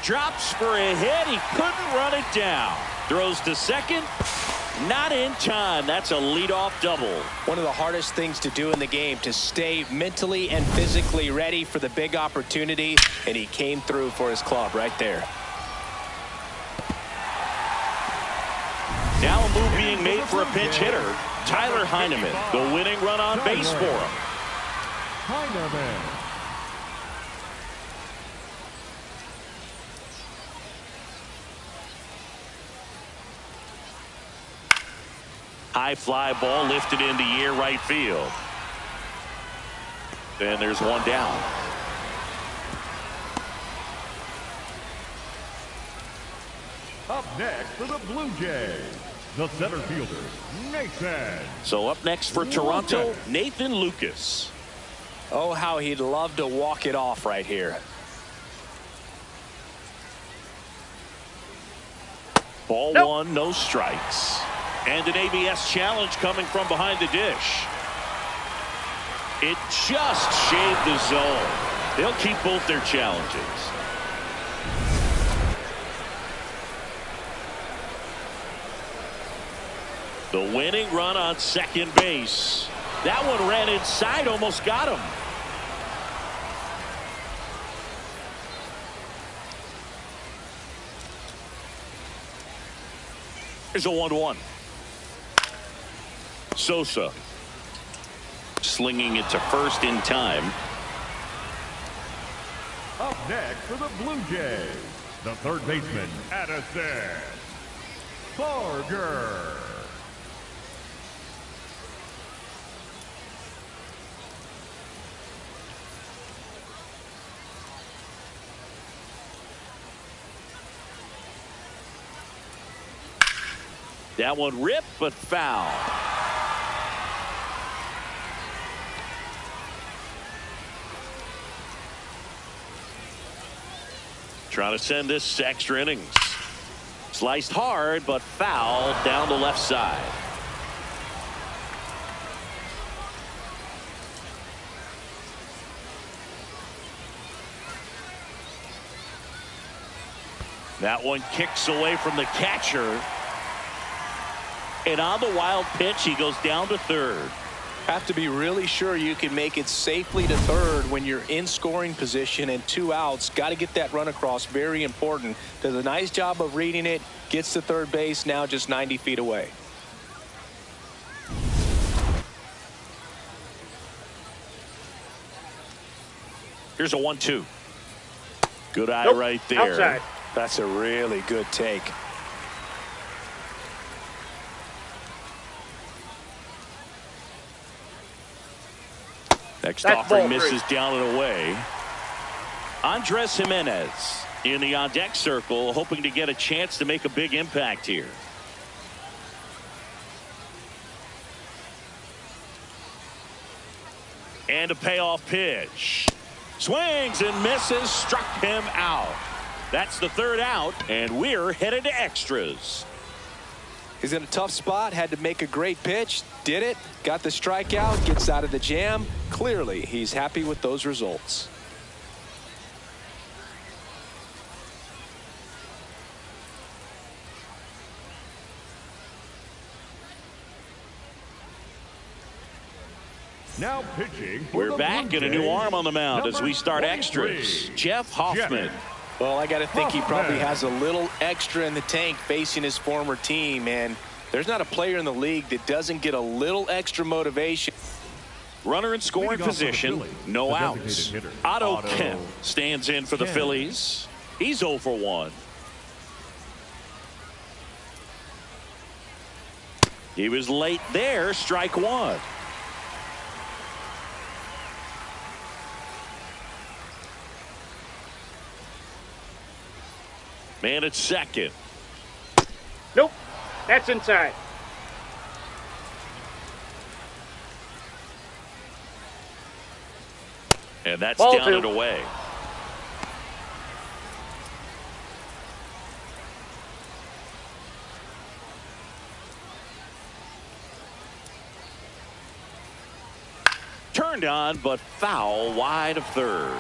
Drops for a hit. He couldn't run it down. Throws to second. Not in time. That's a leadoff double. One of the hardest things to do in the game, to stay mentally and physically ready for the big opportunity, and he came through for his club right there. Now a move being made for a pinch hitter. Tyler Heineman, the winning run on base for him. Heineman. High fly ball lifted in the air right field. And there's one down. Up next for the Blue Jays, the center fielder, Nathan. So up next for Toronto, Nathan Lucas. Oh, how he'd love to walk it off right here. Ball one, no strikes. And an ABS challenge coming from behind the dish. It just shaved the zone. They'll keep both their challenges. The winning run on second base. That one ran inside, almost got him. Here's a 1-1. Sosa slinging it to first in time. Up next for the Blue Jays, the third baseman, Addison Barger. That one ripped, but foul. Trying to send this to extra innings. Sliced hard, but foul down the left side. That one kicks away from the catcher. And on the wild pitch, he goes down to third. Have to be really sure you can make it safely to third when you're in scoring position and 2 outs. Got to get that run across. Very important. Does a nice job of reading it. Gets to third base, now just 90 feet away. Here's a 1-2. Good eye right there. Outside. That's a really good take. Next That's offering ball misses down and away. Andres Jimenez in the on-deck circle, hoping to get a chance to make a big impact here. And a payoff pitch. Swings and misses, struck him out. That's the third out, and we're headed to extras. He's in a tough spot, had to make a great pitch, did it, got the strikeout, gets out of the jam. Clearly, he's happy with those results. Now pitching. We're back and a new arm on the mound as we start extras. Jeff Hoffman. Well, I got to think he probably has a little extra in the tank facing his former team, and there's not a player in the league that doesn't get a little extra motivation. Runner in scoring position, no outs. Otto Kemp stands in for the Phillies. He's 0 for 1. He was late there, strike one. Man at second. Nope. That's inside. And that's Ball down two. and away. Turned on, but foul wide of third.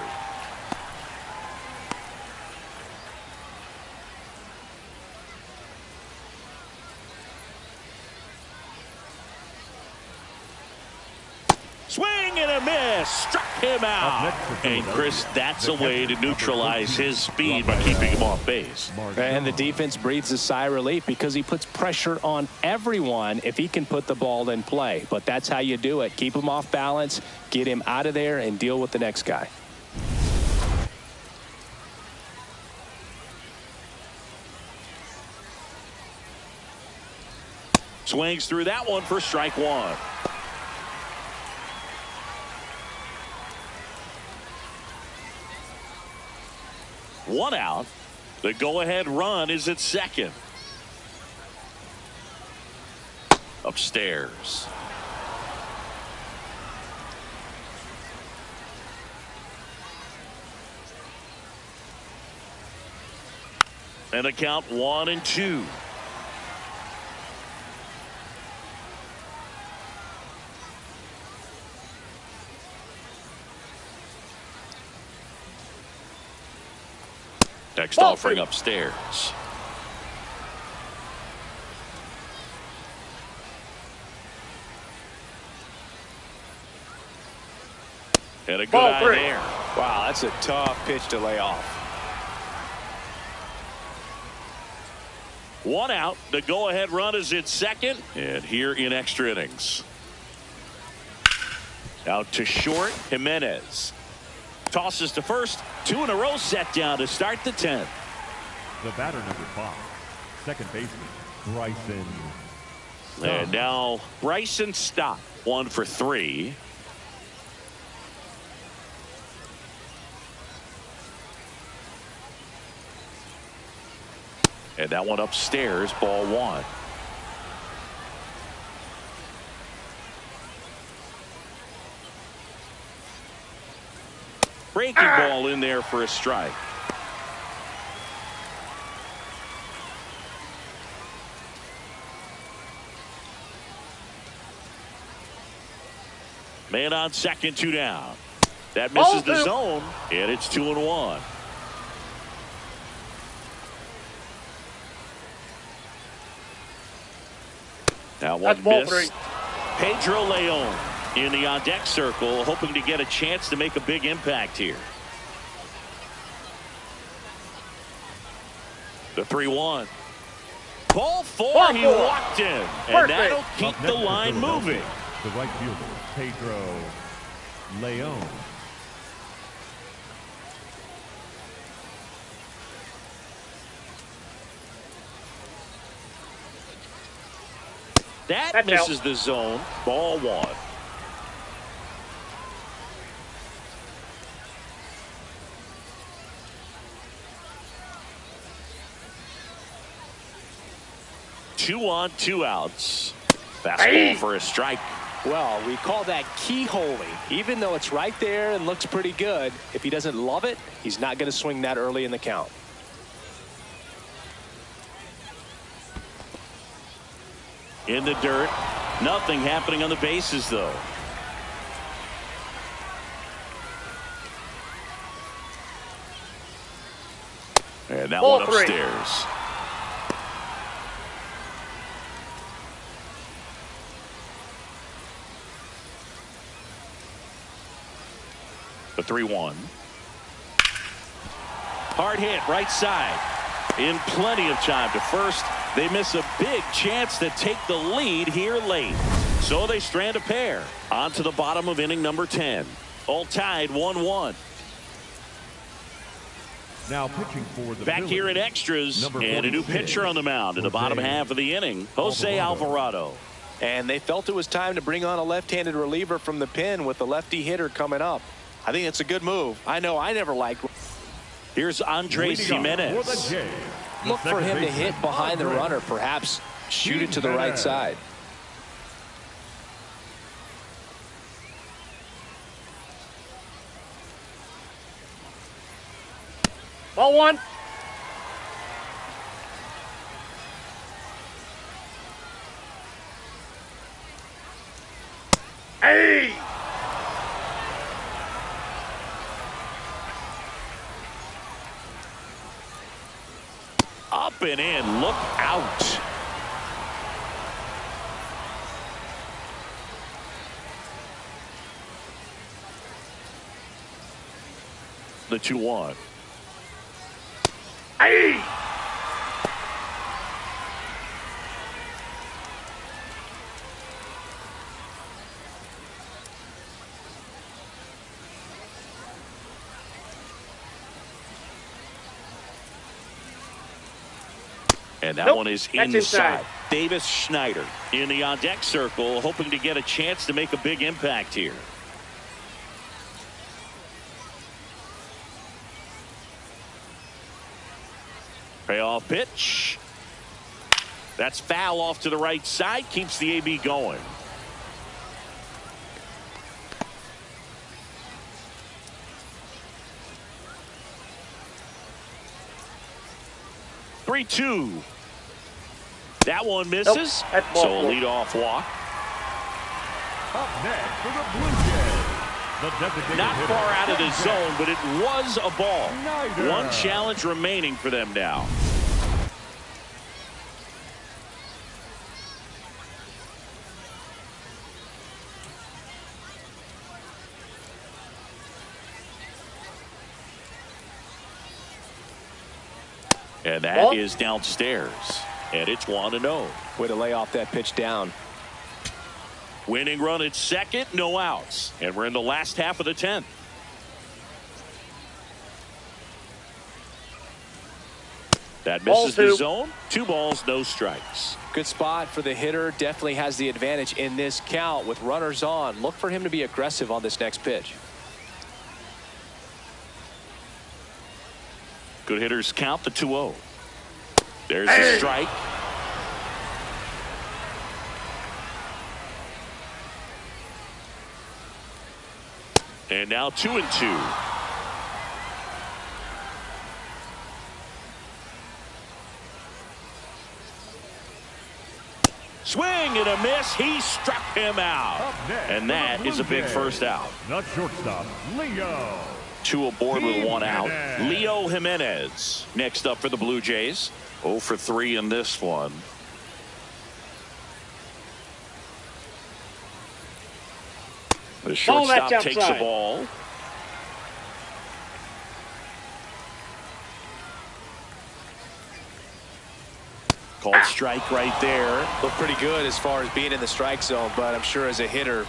Swing and a miss. Struck him out. And Chris, that's a way to neutralize his speed by keeping him off base. And the defense breathes a sigh of relief because he puts pressure on everyone if he can put the ball in play. But that's how you do it. Keep him off balance, get him out of there, and deal with the next guy. Swings through that one for strike one. One out. The go-ahead run is at second. Upstairs. And a count 1-2. Next offering upstairs. And a good Ball eye three. there. Wow, that's a tough pitch to lay off. 1 out. The go-ahead run is in second. And here in extra innings. Out to short, Jimenez. Tosses to first. 2 in a row set down to start the 10th. The batter number 5, second baseman, Bryson. And now Bryson Stott, 1 for 3. And that one upstairs, ball 1. Breaking ball in there for a strike. Man on second, 2 down. That misses the zone, and it's 2-1. That one missed. Pedro Leon in the on-deck circle, hoping to get a chance to make a big impact here. The 3-1. Ball 4, he walked in, and that'll keep the line moving. The right fielder, Pedro Leon. That misses the zone. Ball 1. Two on, 2 outs. Fastball for a strike. Well, we call that keyholing. Even though it's right there and looks pretty good, if he doesn't love it, he's not going to swing that early in the count. In the dirt. Nothing happening on the bases, though. And that one upstairs. The 3-1. Hard hit, right side. In plenty of time to first. They miss a big chance to take the lead here late. So they strand a pair. On to the bottom of inning number 10. All tied 1-1. Now pitching for the Back Phillies, here in extras, and a new pitcher on the mound in the bottom half of the inning, Jose Alvarado. And they felt it was time to bring on a left-handed reliever from the pen with the lefty hitter coming up. I think it's a good move. I know I never liked. Here's Andres Jimenez. Look for him to hit behind the runner, perhaps shoot it to the right side. Ball 1. Hey! Up and in, look out. The 2-1. Hey! And that one is inside. Davis Schneider in the on-deck circle, hoping to get a chance to make a big impact here. Payoff pitch. That's foul off to the right side. Keeps the AB going. Three-two. That one misses. Nope, so a leadoff walk. Up next for the Blue Jays, the designated Not hitter, far out of the zone, but it was a ball. Schneider. One challenge remaining for them now. And that is downstairs. And it's 1-0. Way to lay off that pitch down. Winning run at second, no outs. And we're in the last half of the 10th. That misses the zone. 2 balls, no strikes. Good spot for the hitter. Definitely has the advantage in this count with runners on. Look for him to be aggressive on this next pitch. Good hitters count the 2-0. There's the strike. And now 2-2. Swing and a miss. He struck him out. And that is a big first out. The shortstop, Leo. 2 aboard with 1 out. Leo Jimenez next up for the Blue Jays. 0 for 3 in this one. The shortstop takes the ball. Called strike right there. Looked pretty good as far as being in the strike zone, but I'm sure as a hitter,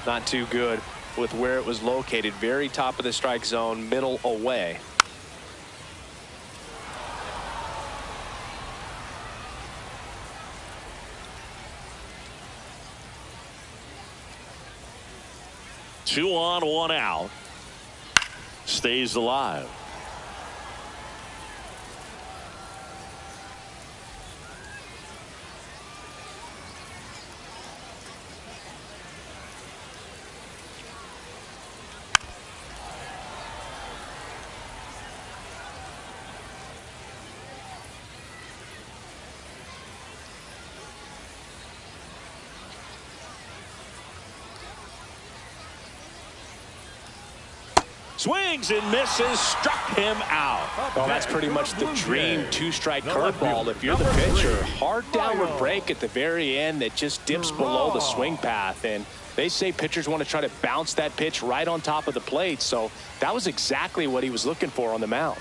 not too good with where it was located. Very top of the strike zone, middle away. Two on, 1 out. Stays alive. Swings and misses, struck him out. Well, that's pretty much the dream 2-strike curveball. If you're the pitcher, hard downward break at the very end that just dips below the swing path. And they say pitchers want to try to bounce that pitch right on top of the plate. So that was exactly what he was looking for on the mound.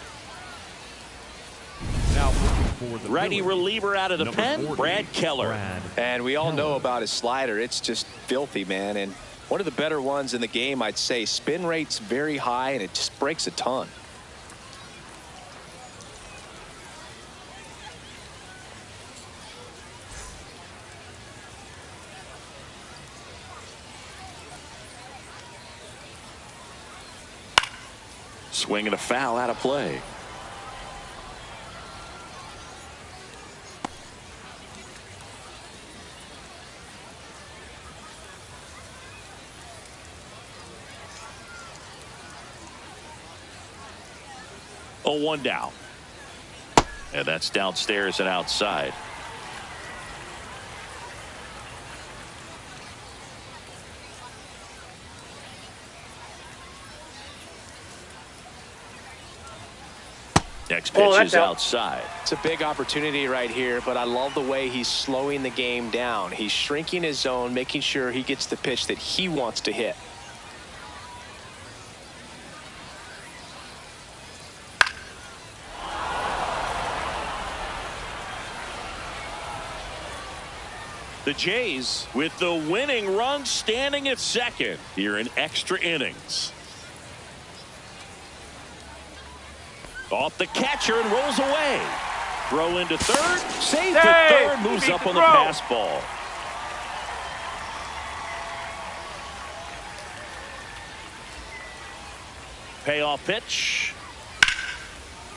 Now for the righty reliever out of the pen, 40, Brad Keller. And we all know about his slider. It's just filthy, man. And one of the better ones in the game, I'd say. Spin rate's very high, and it just breaks a ton. Swing and a foul out of play. Oh, 1 down. And that's downstairs and outside. Next pitch is outside. It's a big opportunity right here, but I love the way he's slowing the game down. He's shrinking his zone, making sure he gets the pitch that he wants to hit. The Jays with the winning run standing at second here in extra innings. Off the catcher and rolls away. Throw into third. Save to third. Moves up on the pass ball. Payoff pitch.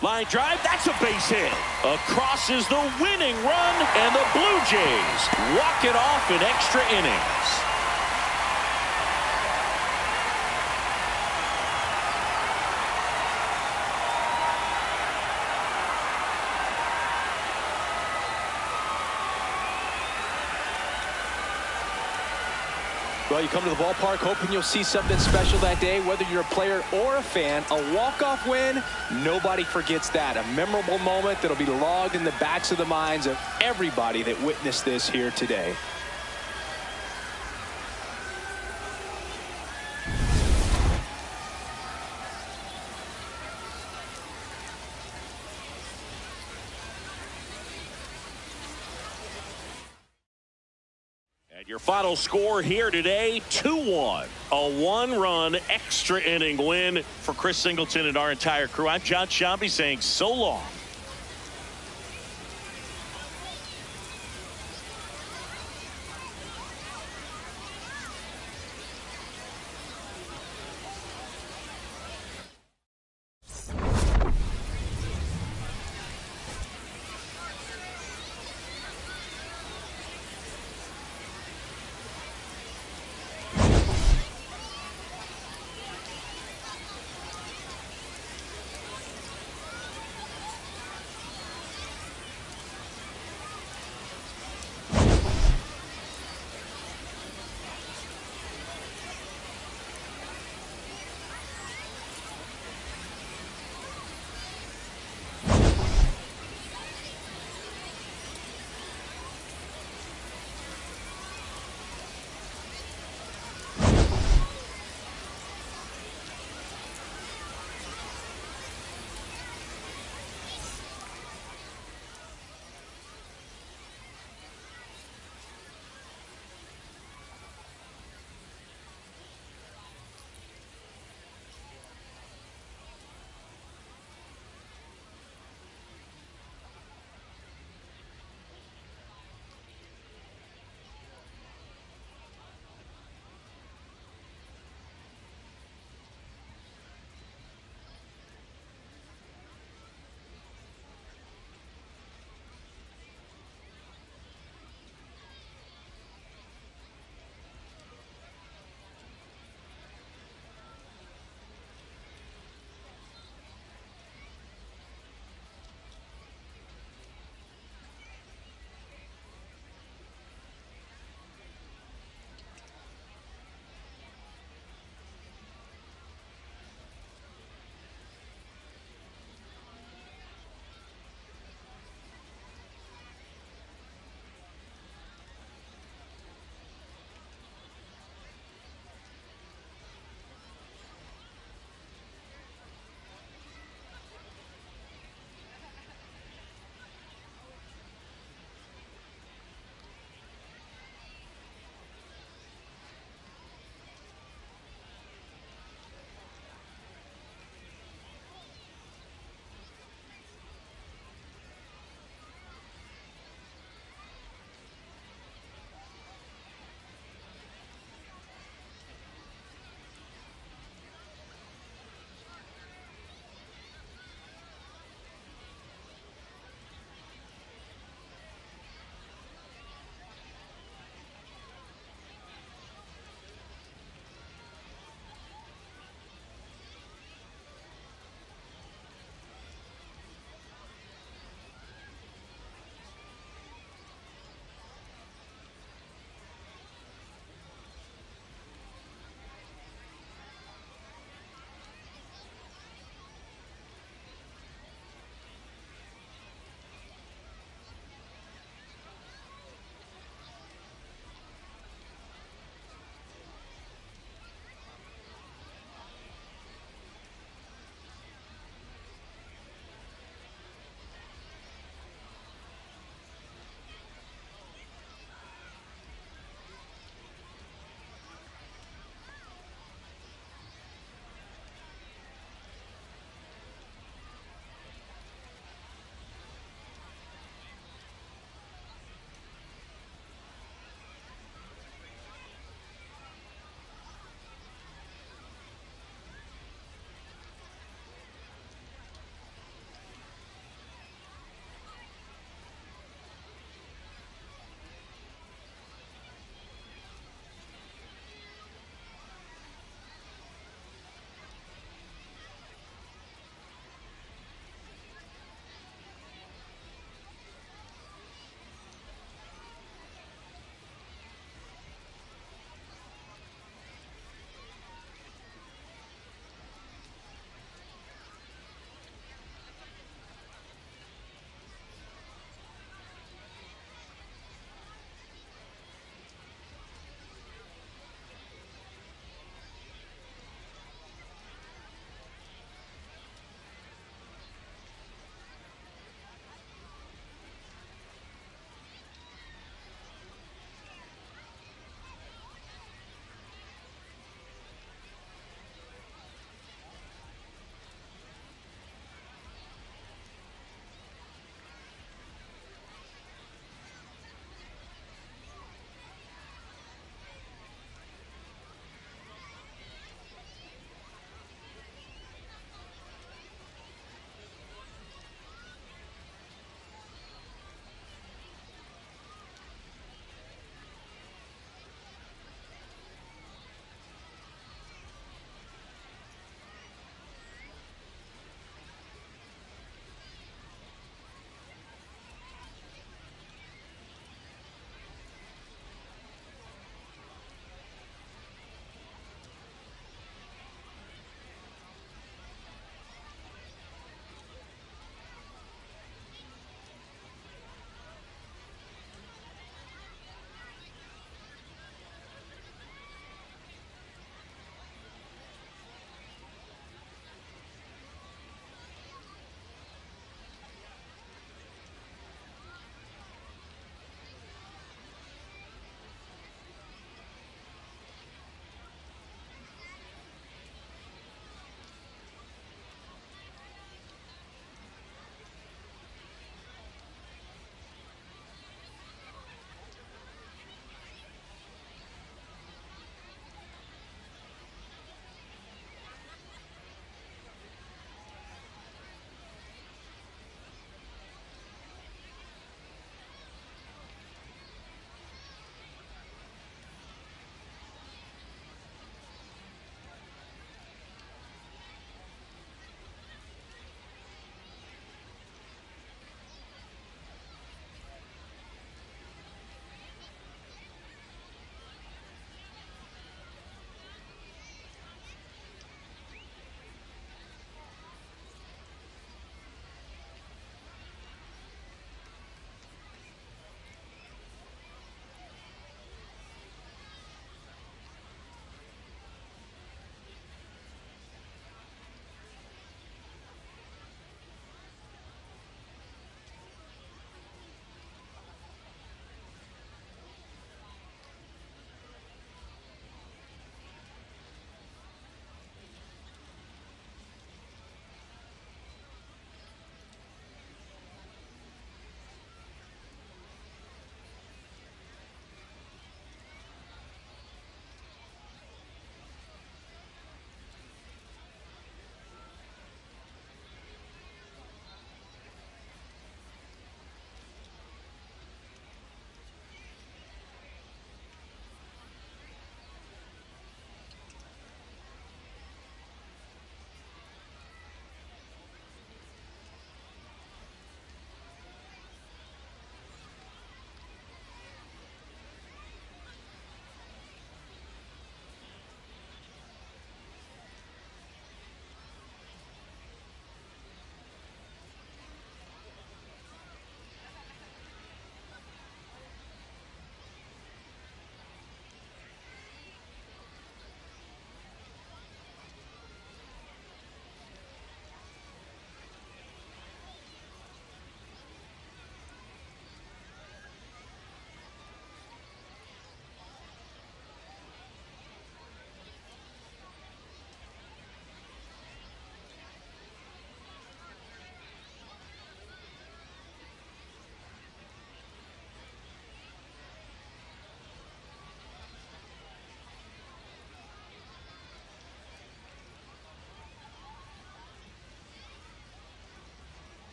Line drive, that's a base hit. Across is the winning run, and the Blue Jays walk it off in extra innings. Well, you come to the ballpark hoping you'll see something special that day, whether you're a player or a fan. A walk-off win, nobody forgets that. A memorable moment that'll be logged in the backs of the minds of everybody that witnessed this here today. Your final score here today, 2-1. A one-run extra inning win for Chris Singleton and our entire crew. I'm John Shambi saying so long.